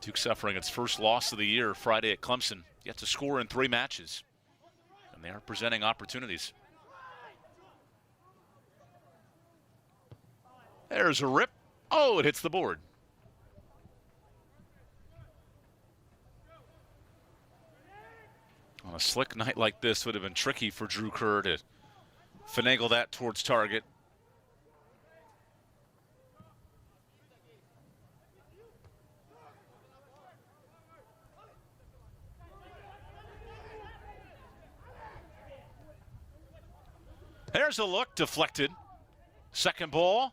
Duke suffering its first loss of the year Friday at Clemson. Yet to score in 3 matches. And they are presenting opportunities. There's a rip. Oh, it hits the board. On a slick night like this, would have been tricky for Drew Kerr to finagle that towards target. There's a look, deflected. Second ball,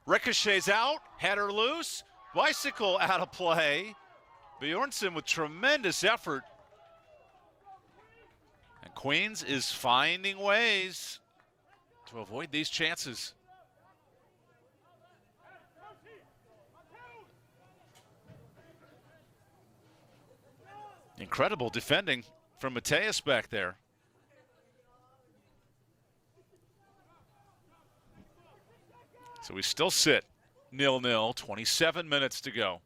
ricochets out, header loose, bicycle out of play. Bjornsson with tremendous effort. And Queens is finding ways to avoid these chances. Incredible defending from Mateus back there. So we still sit 0-0, 27 minutes to go.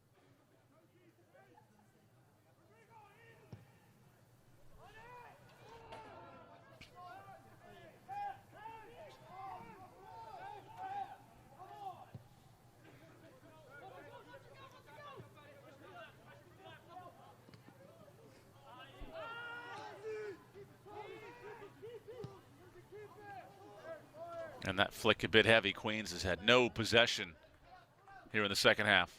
And that flick a bit heavy. Queens has had no possession here in the second half.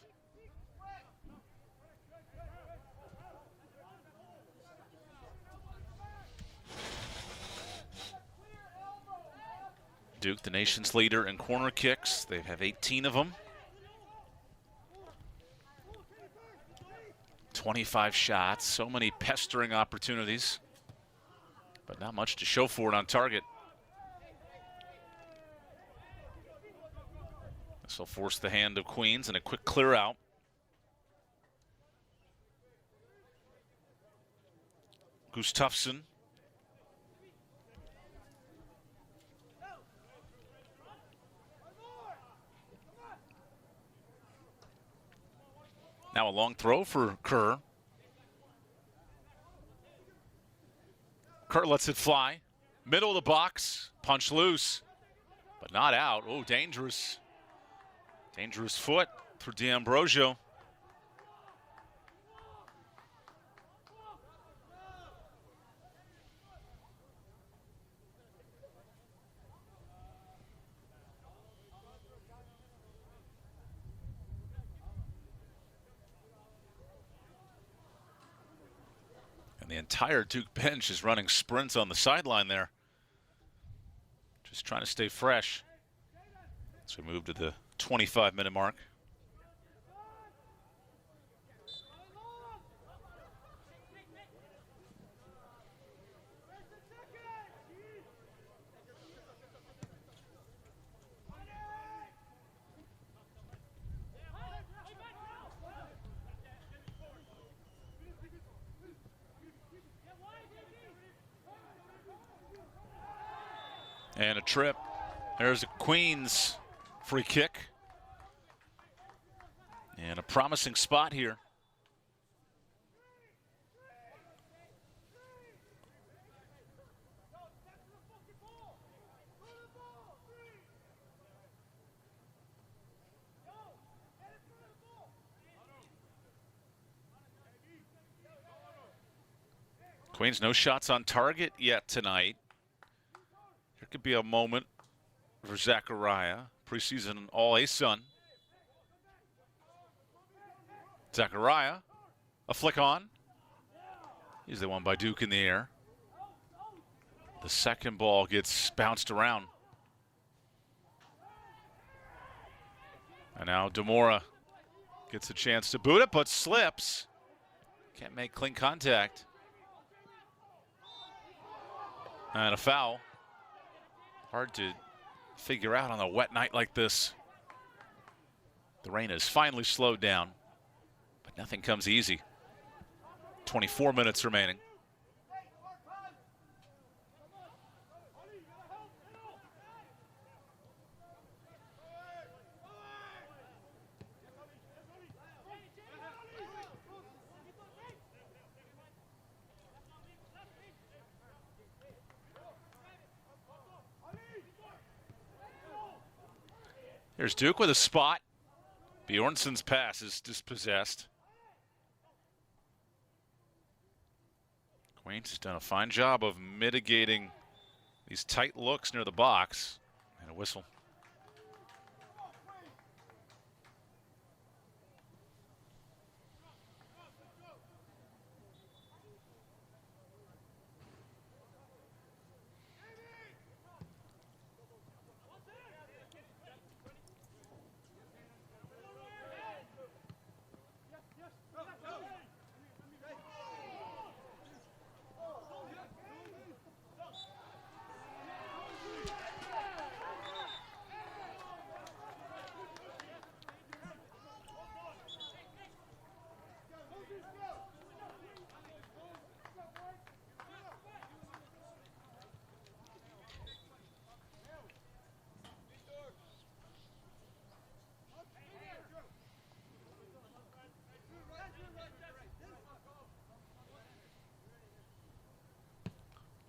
Duke, the nation's leader in corner kicks. They have 18 of them. 25 shots, so many pestering opportunities, but not much to show for it on target. This will force the hand of Queens and a quick clear out. Gustafsson. Now a long throw for Kerr. Kerr lets it fly. Middle of the box. Punch loose. But not out. Oh, dangerous. Dangerous foot for D'Ambrosio. The entire Duke bench is running sprints on the sideline there. Just trying to stay fresh. So we move to the 25-minute mark. And a trip. There's a Queens free kick. And a promising spot here. Queens no shots on target yet tonight. There could be a moment for Zachariah, preseason All-A-Sun. Zachariah, a flick on. He's the one by Duke in the air. The second ball gets bounced around. And now Demora gets a chance to boot it, but slips. Can't make clean contact. And a foul. Hard to figure out on a wet night like this. The rain has finally slowed down, but nothing comes easy. 24 minutes remaining. There's Duke with a spot. Bjornsson's pass is dispossessed. Queens has done a fine job of mitigating these tight looks near the box. And a whistle.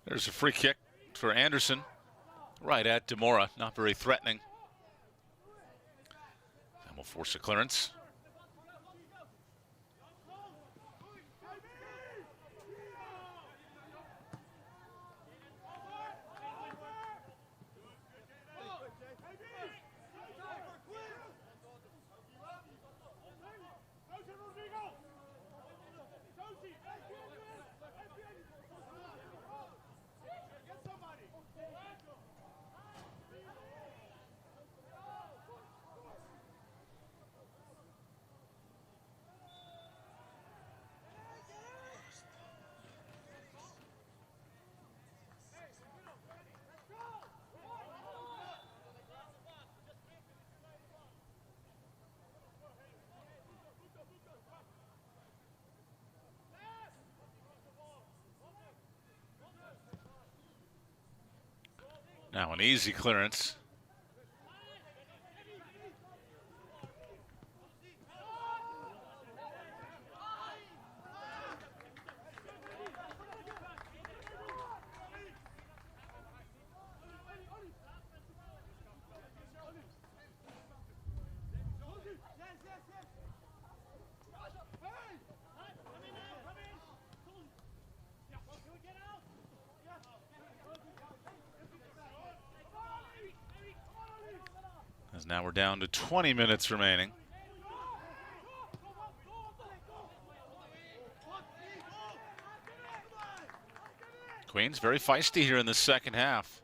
There's a free kick for Anderson. Right at Demora, not very threatening. And we'll force a clearance. Now an easy clearance. As now we're down to 20 minutes remaining. Queens very feisty here in the second half.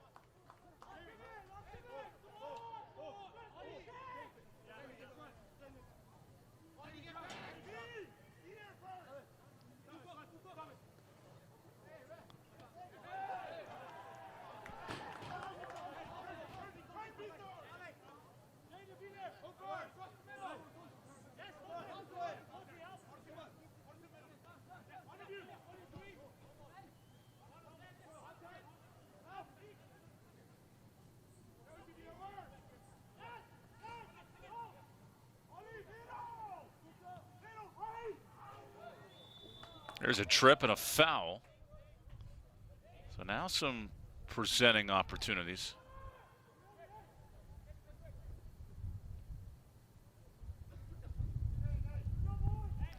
There's a trip and a foul. So now some presenting opportunities.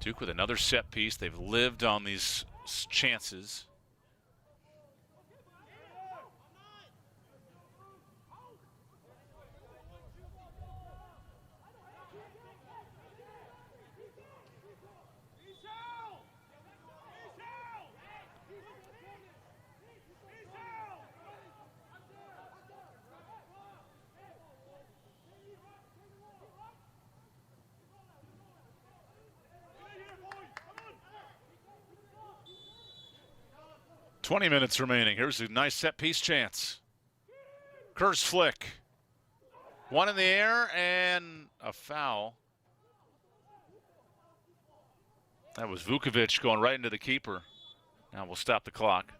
Duke with another set piece. They've lived on these chances. "20 minutes remaining. Here's a nice set piece chance. Kerr's flick. One in the air and a foul. That was Vukovic going right into the keeper. Now we'll stop the clock.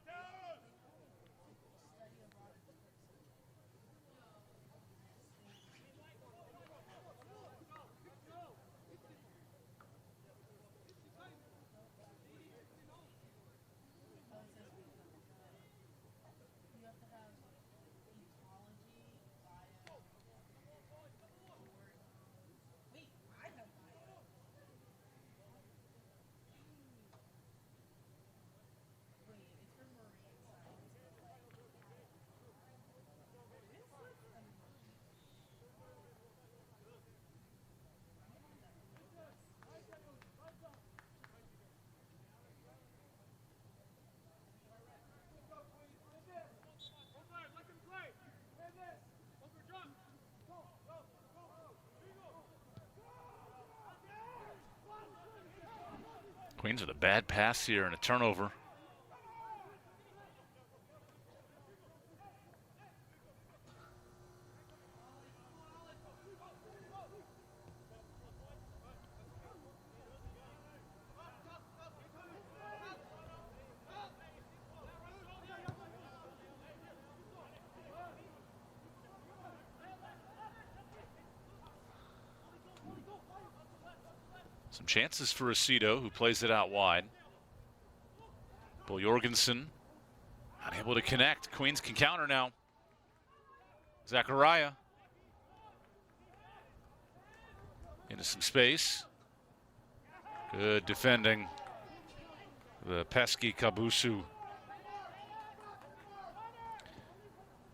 Queens with a bad pass here and a turnover. Some chances for Aceto, who plays it out wide. Bull Jorgensen unable to connect. Queens can counter now. Zachariah into some space. Good defending. The pesky Kabusu,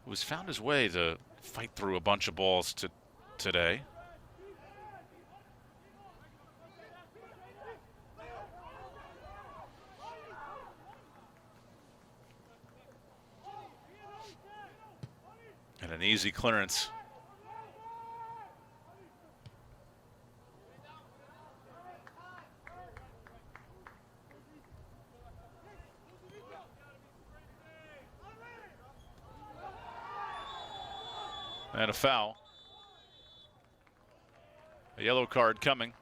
who has found his way to fight through a bunch of balls today. And an easy clearance. And a foul. A yellow card coming.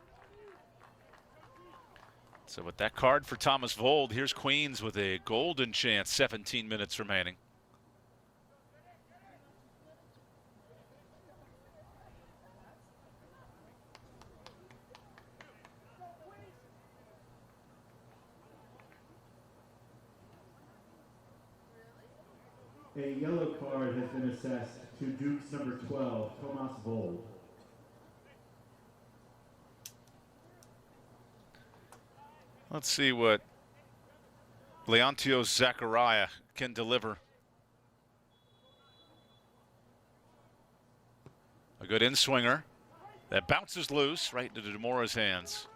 So with that card for Thomas Vold, here's Queens with a golden chance, 17 minutes remaining. A yellow card has been assessed to Duke's number 12, Tomas Vold. Let's see what Leontios Zachariah can deliver. A good in-swinger that bounces loose right into Demora's hands.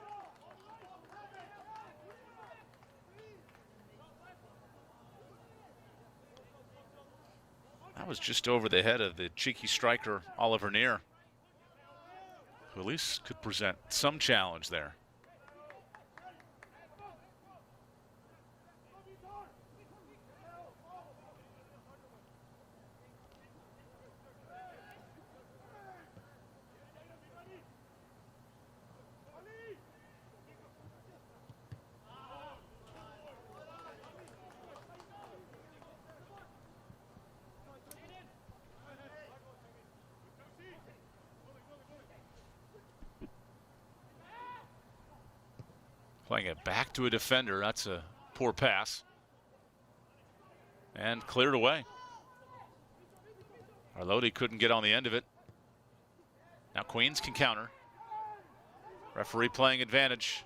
That was just over the head of the cheeky striker, Oliver Neer, who at least could present some challenge there. Playing it back to a defender. That's a poor pass. And cleared away. Arloti couldn't get on the end of it. Now Queens can counter. Referee playing advantage.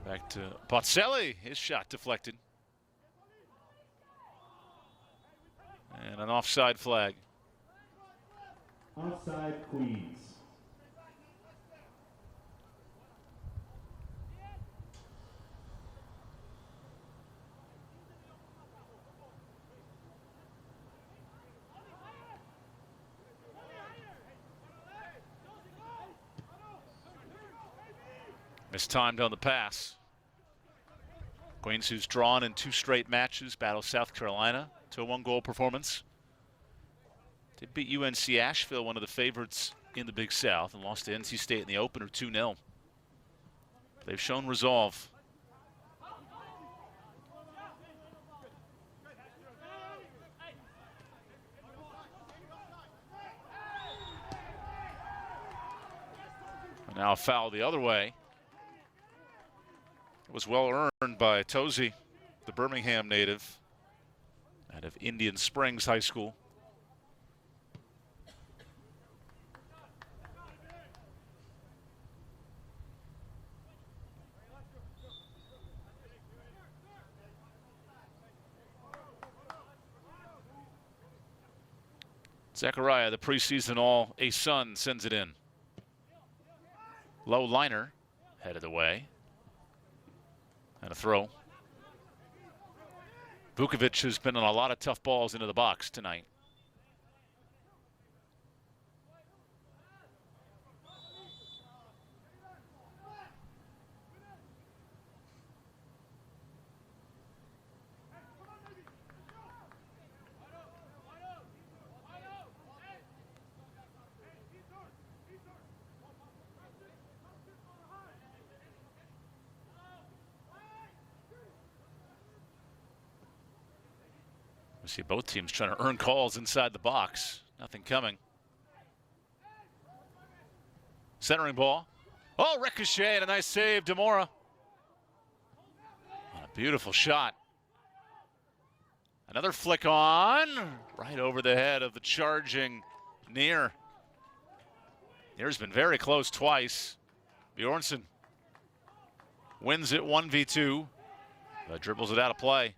Back to Pozzelli. His shot deflected. And an offside flag. Offside, Queens. Mistimed on the pass. Queens, who's drawn in 2 straight matches, battle South Carolina to a 1-goal performance. Did beat UNC Asheville, one of the favorites in the Big South, and lost to NC State in the opener 2-0. They've shown resolve. And now a foul the other way. It was well earned by Tozy, the Birmingham native out of Indian Springs High School. Zachariah, the preseason All-A-Sun, sends it in. Low liner, headed away. And a throw. Vukovic has been on a lot of tough balls into the box tonight. We see both teams trying to earn calls inside the box. Nothing coming. Centering ball. Oh, ricochet and a nice save, Demora. What a beautiful shot. Another flick on. Right over the head of the charging Neer. Neer's been very close twice. Bjornsson wins it 1v2. But dribbles it out of play.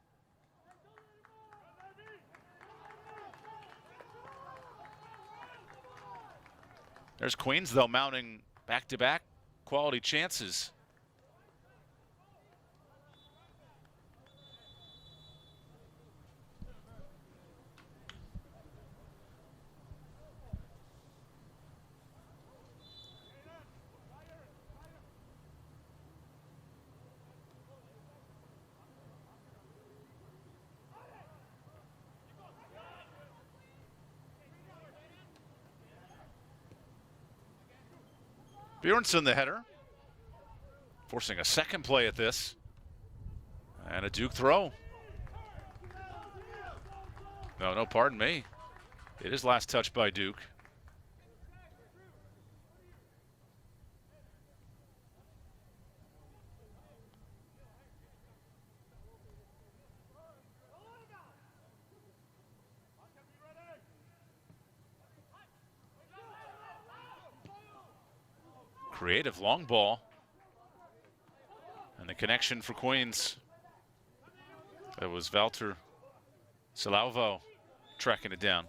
There's Queens, though, mounting back-to-back quality chances. Bjornsson, the header, forcing a second play at this. And a Duke throw. No, pardon me. It is last touch by Duke. Creative long ball. And the connection for Queens. That was Valter Salavo tracking it down.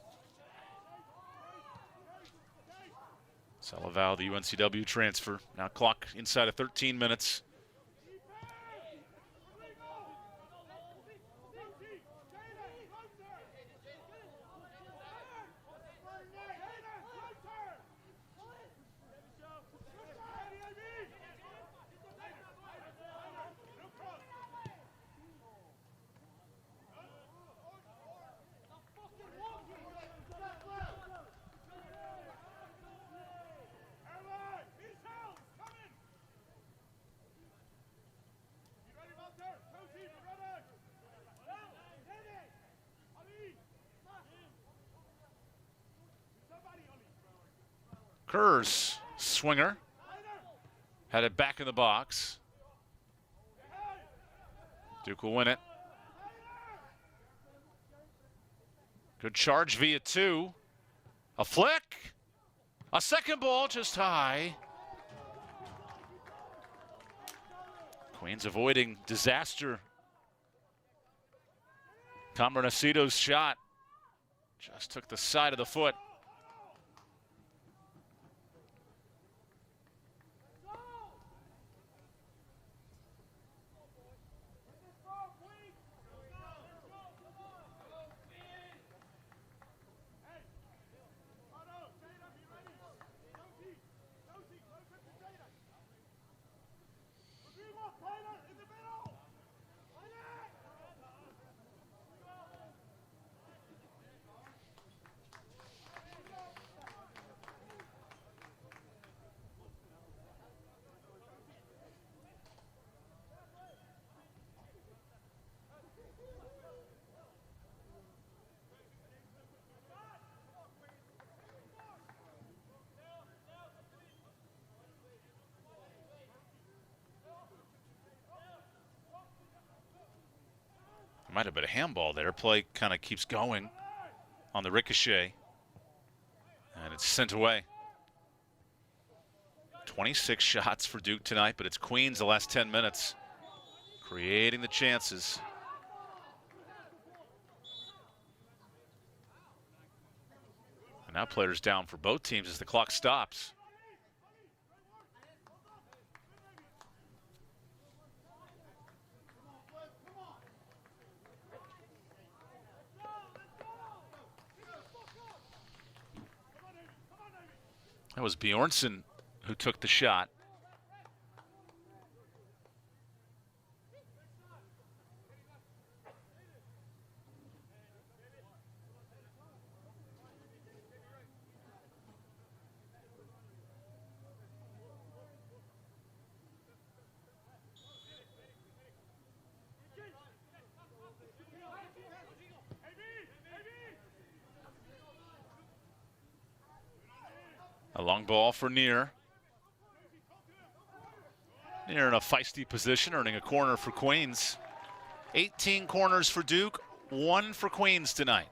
Salavo, the UNCW transfer. Now clock inside of 13 minutes. Kerr's swinger. Had it back in the box. Duke will win it. Good charge via 2. A flick. A second ball just high. Queens avoiding disaster. Camarnacito's shot just took the side of the foot. Might have been a handball there. Play kind of keeps going on the ricochet. And it's sent away. 26 shots for Duke tonight, but it's Queens the last 10 minutes. Creating the chances. And now players down for both teams as the clock stops. That was Bjornsson who took the shot. A long ball for Neer. Neer in a feisty position, earning a corner for Queens. 18 corners for Duke, 1 for Queens tonight.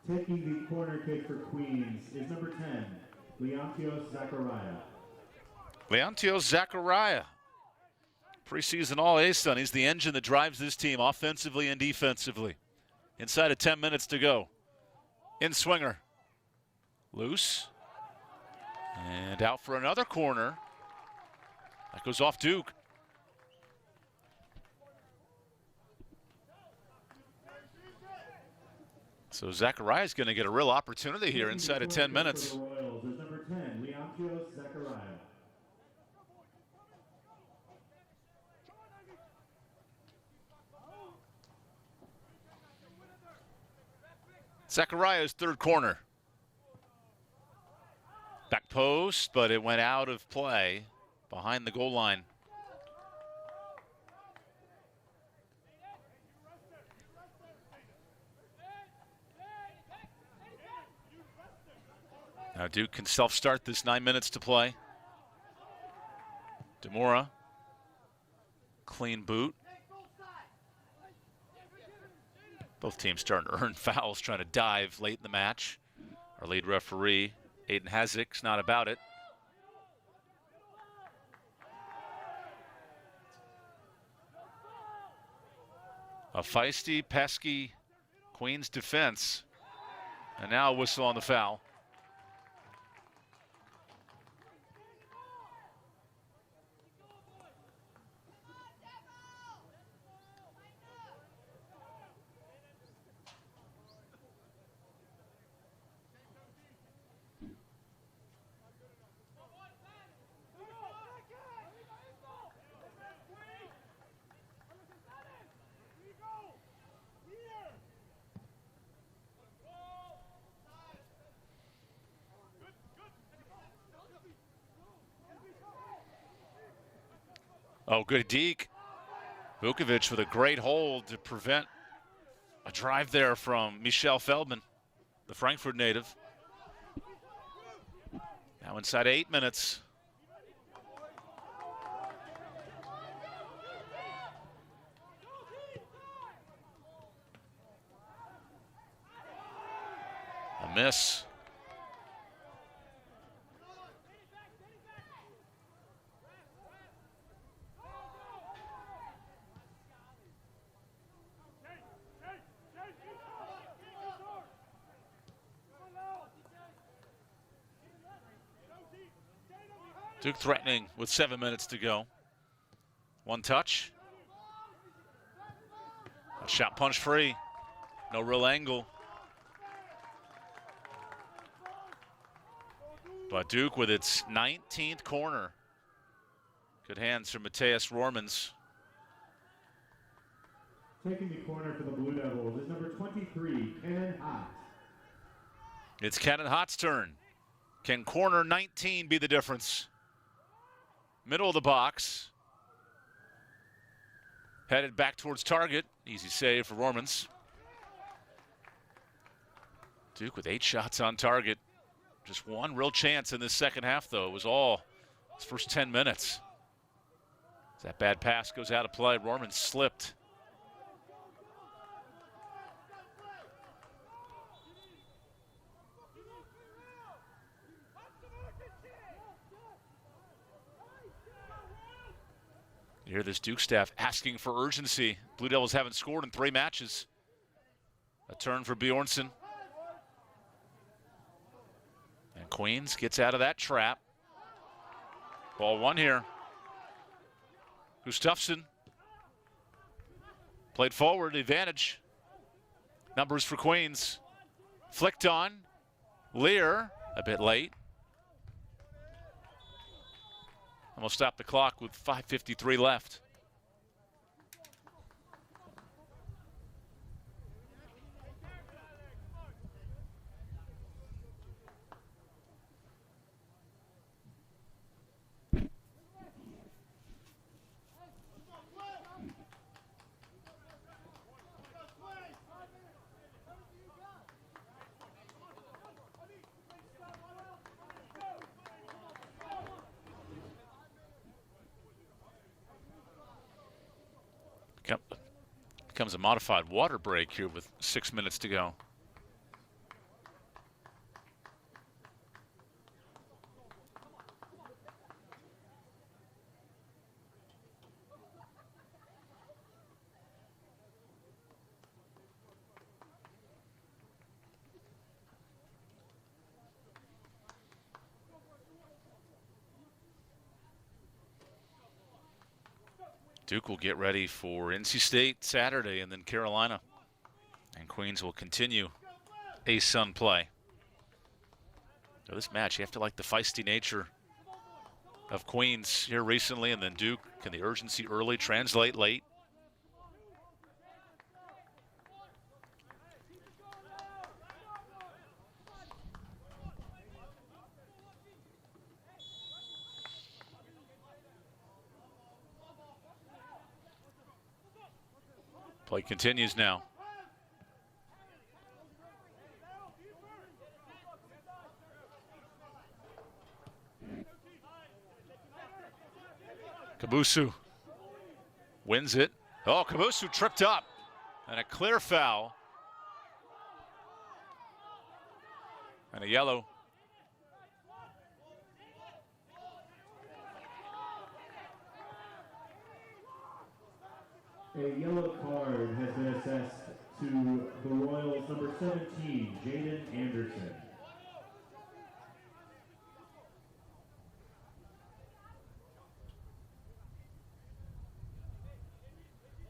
Taking the corner kick for Queens is number 10, Leontios Zachariah. Leontios Zachariah, preseason All-A-Sun. He's the engine that drives this team offensively and defensively. Inside of 10 minutes to go. In swinger. Loose. And out for another corner. That goes off Duke. So Zachariah's going to get a real opportunity here inside of 10 minutes. For the Royals is number 10, Leontios Zachariah. Zachariah's third corner. Back post, but it went out of play behind the goal line. Now Duke can self-start this 9 minutes to play. Demora, clean boot. Both teams starting to earn fouls, trying to dive late in the match. Our lead referee, Aiden Hazik's not about it. A feisty, pesky Queens defense. And now a whistle on the foul. Oh, good deke. Vukovic with a great hold to prevent a drive there from Michelle Feldman, the Frankfurt native. Now inside 8 minutes. A miss. Duke threatening with 7 minutes to go. One touch. A shot punch free. No real angle. But Duke with its 19th corner. Good hands from Matthias Rohrmans. Taking the corner for the Blue Devils is number 23, Cannon Hott. It's Cannon Hott's turn. Can corner 19 be the difference? Middle of the box. Headed back towards target. Easy save for Rohrmans. Duke with 8 shots on target. Just one real chance in this second half, though. It was all his first 10 minutes. As that bad pass goes out of play, Rohrmans slipped. You hear this Duke staff asking for urgency. Blue Devils haven't scored in 3 matches. A turn for Bjornsson. And Queens gets out of that trap. Ball one here. Gustafsson. Played forward, advantage. Numbers for Queens. Flicked on. Lear, a bit late. And we'll stop the clock with 5:53 left. Becomes a modified water break here with 6 minutes to go. Duke will get ready for NC State Saturday and then Carolina. And Queens will continue A-Sun play. So this match, you have to like the feisty nature of Queens here recently, and then Duke. Can the urgency early translate late? Play continues now. Kabusu wins it. Oh, Kabusu tripped up. And a clear foul And a yellow. A yellow card has been assessed to the Royals number 17, Jaden Anderson.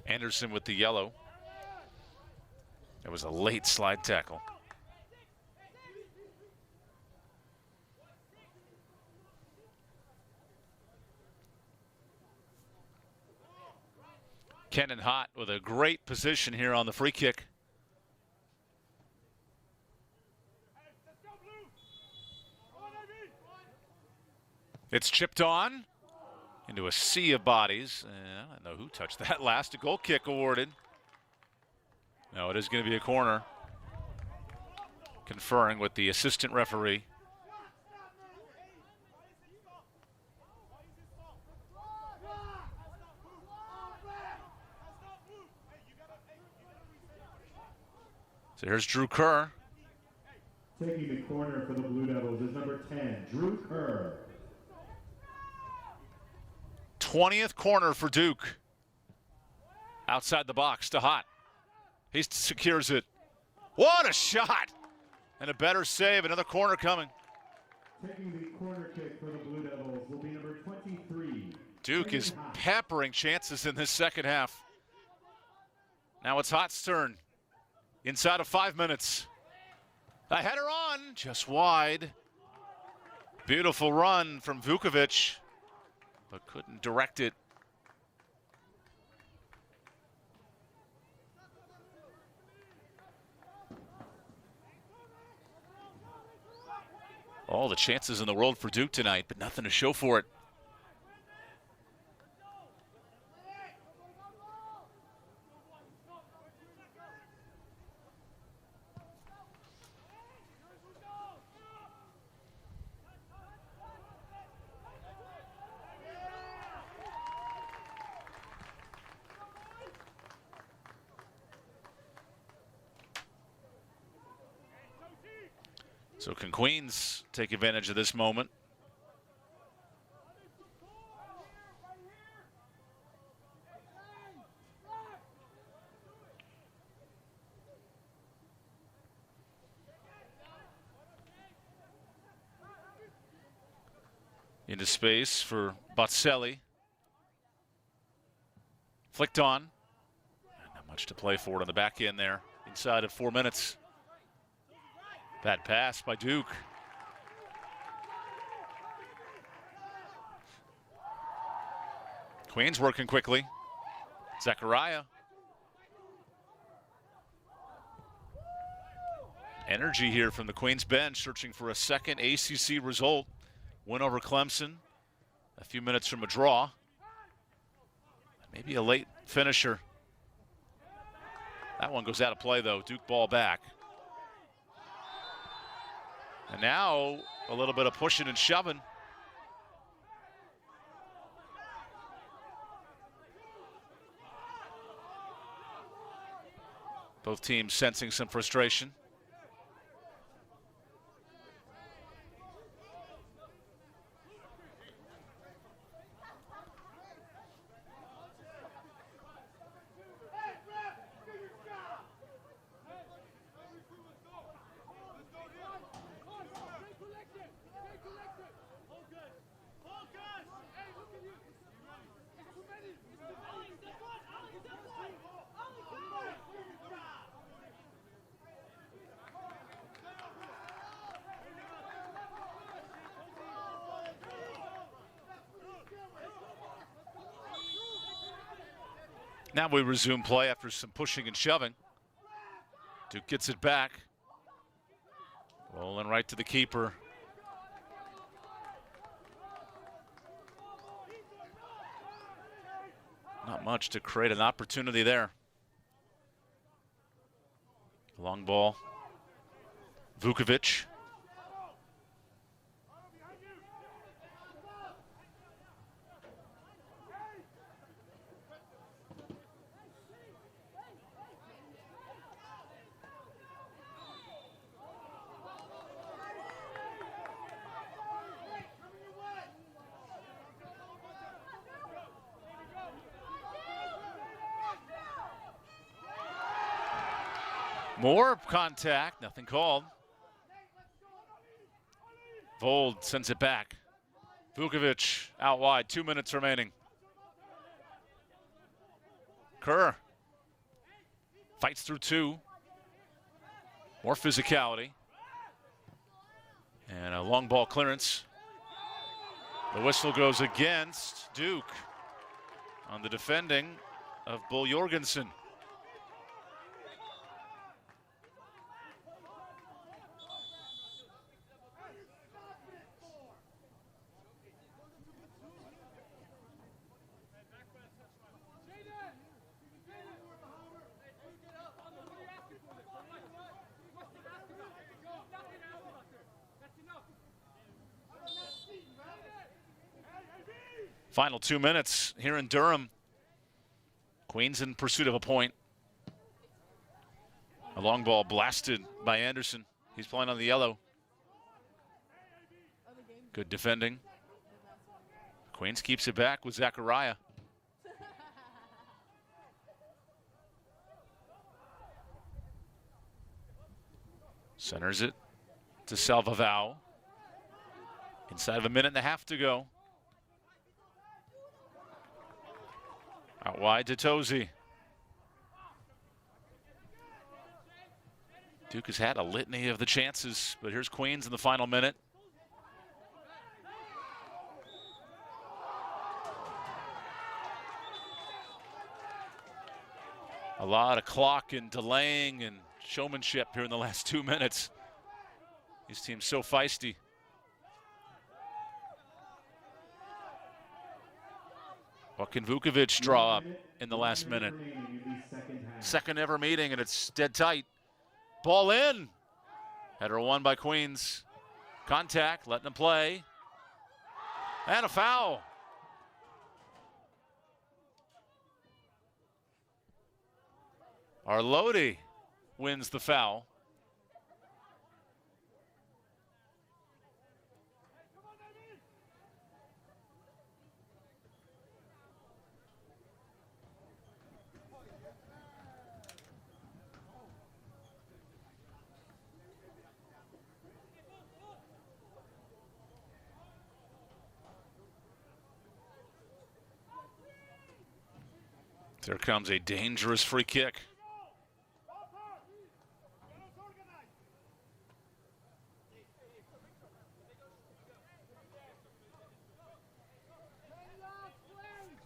Anderson with the yellow. That was a late slide tackle. Kenan Hott with a great position here on the free kick. It's chipped on into a sea of bodies. I don't know who touched that last. A goal kick awarded. No, it is going to be a corner. Conferring with the assistant referee. So here's Drew Kerr. Taking the corner for the Blue Devils is number 10, Drew Kerr. 20th corner for Duke. Outside the box to Hott. He secures it. What a shot! And a better save. Another corner coming. Taking the corner kick for the Blue Devils will be number 23. Duke is peppering chances in this second half. Now it's Hott's turn. Inside of 5 minutes. A header on, just wide. Beautiful run from Vukovic, but couldn't direct it. All the chances in the world for Duke tonight, but nothing to show for it. So can Queens take advantage of this moment? Into space for Botselli. Flicked on. Not much to play for it on the back end there. Inside of 4 minutes. Bad pass by Duke. Queens working quickly. Zachariah. Energy here from the Queens bench, searching for a second ACC result. Win over Clemson. A few minutes from a draw. Maybe a late finisher. That one goes out of play, though. Duke ball back. And now a little bit of pushing and shoving. Both teams sensing some frustration. Now we resume play after some pushing and shoving. Duke gets it back. Rolling right to the keeper. Not much to create an opportunity there. Long ball. Vukovic. More contact, nothing called. Vold sends it back. Vukovic out wide, 2 minutes remaining. Kerr fights through two. More physicality. And a long ball clearance. The whistle goes against Duke on the defending of Bull Jorgensen. Final 2 minutes here in Durham. Queens in pursuit of a point. A long ball blasted by Anderson. He's playing on the yellow. Good defending. Queens keeps it back with Zachariah. Centers it to Salvavao. Inside of a minute and a half to go. Out wide to Tozy. Duke has had a litany of the chances, but here's Queens in the final minute. A lot of clock and delaying and showmanship here in the last 2 minutes. These teams so feisty. What can Vukovic draw up in the last minute? Second ever meeting, and it's dead tight. Ball in. Header won by Queens. Contact, letting them play. And a foul. Arlodi wins the foul. There comes a dangerous free kick.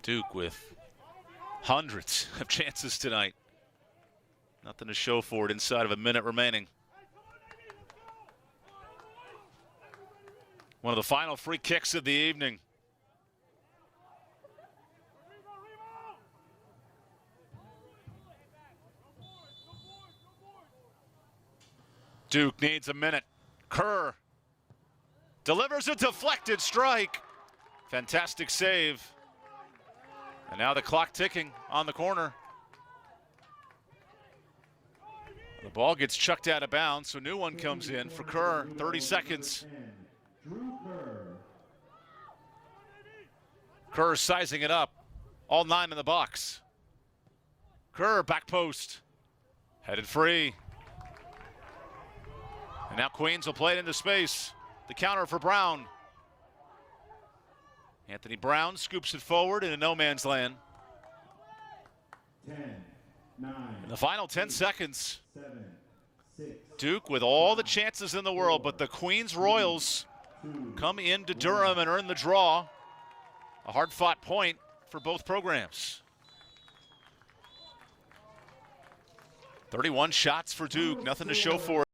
Duke with hundreds of chances tonight. Nothing to show for it inside of a minute remaining. One of the final free kicks of the evening. Duke needs a minute. Kerr delivers a deflected strike. Fantastic save. And now the clock ticking on the corner. The ball gets chucked out of bounds, so new one comes in for Kerr. 30 seconds. Kerr sizing it up. All 9 in the box. Kerr back post. Headed free. And now Queens will play it into space. The counter for Brown. Anthony Brown scoops it forward into no man's land. 10, 9, in the final 10 seconds, 7, 6, Duke with all the chances in the world, but the Queens Royals come into Durham and earn the draw. A hard-fought point for both programs. 31 shots for Duke, nothing to show for it.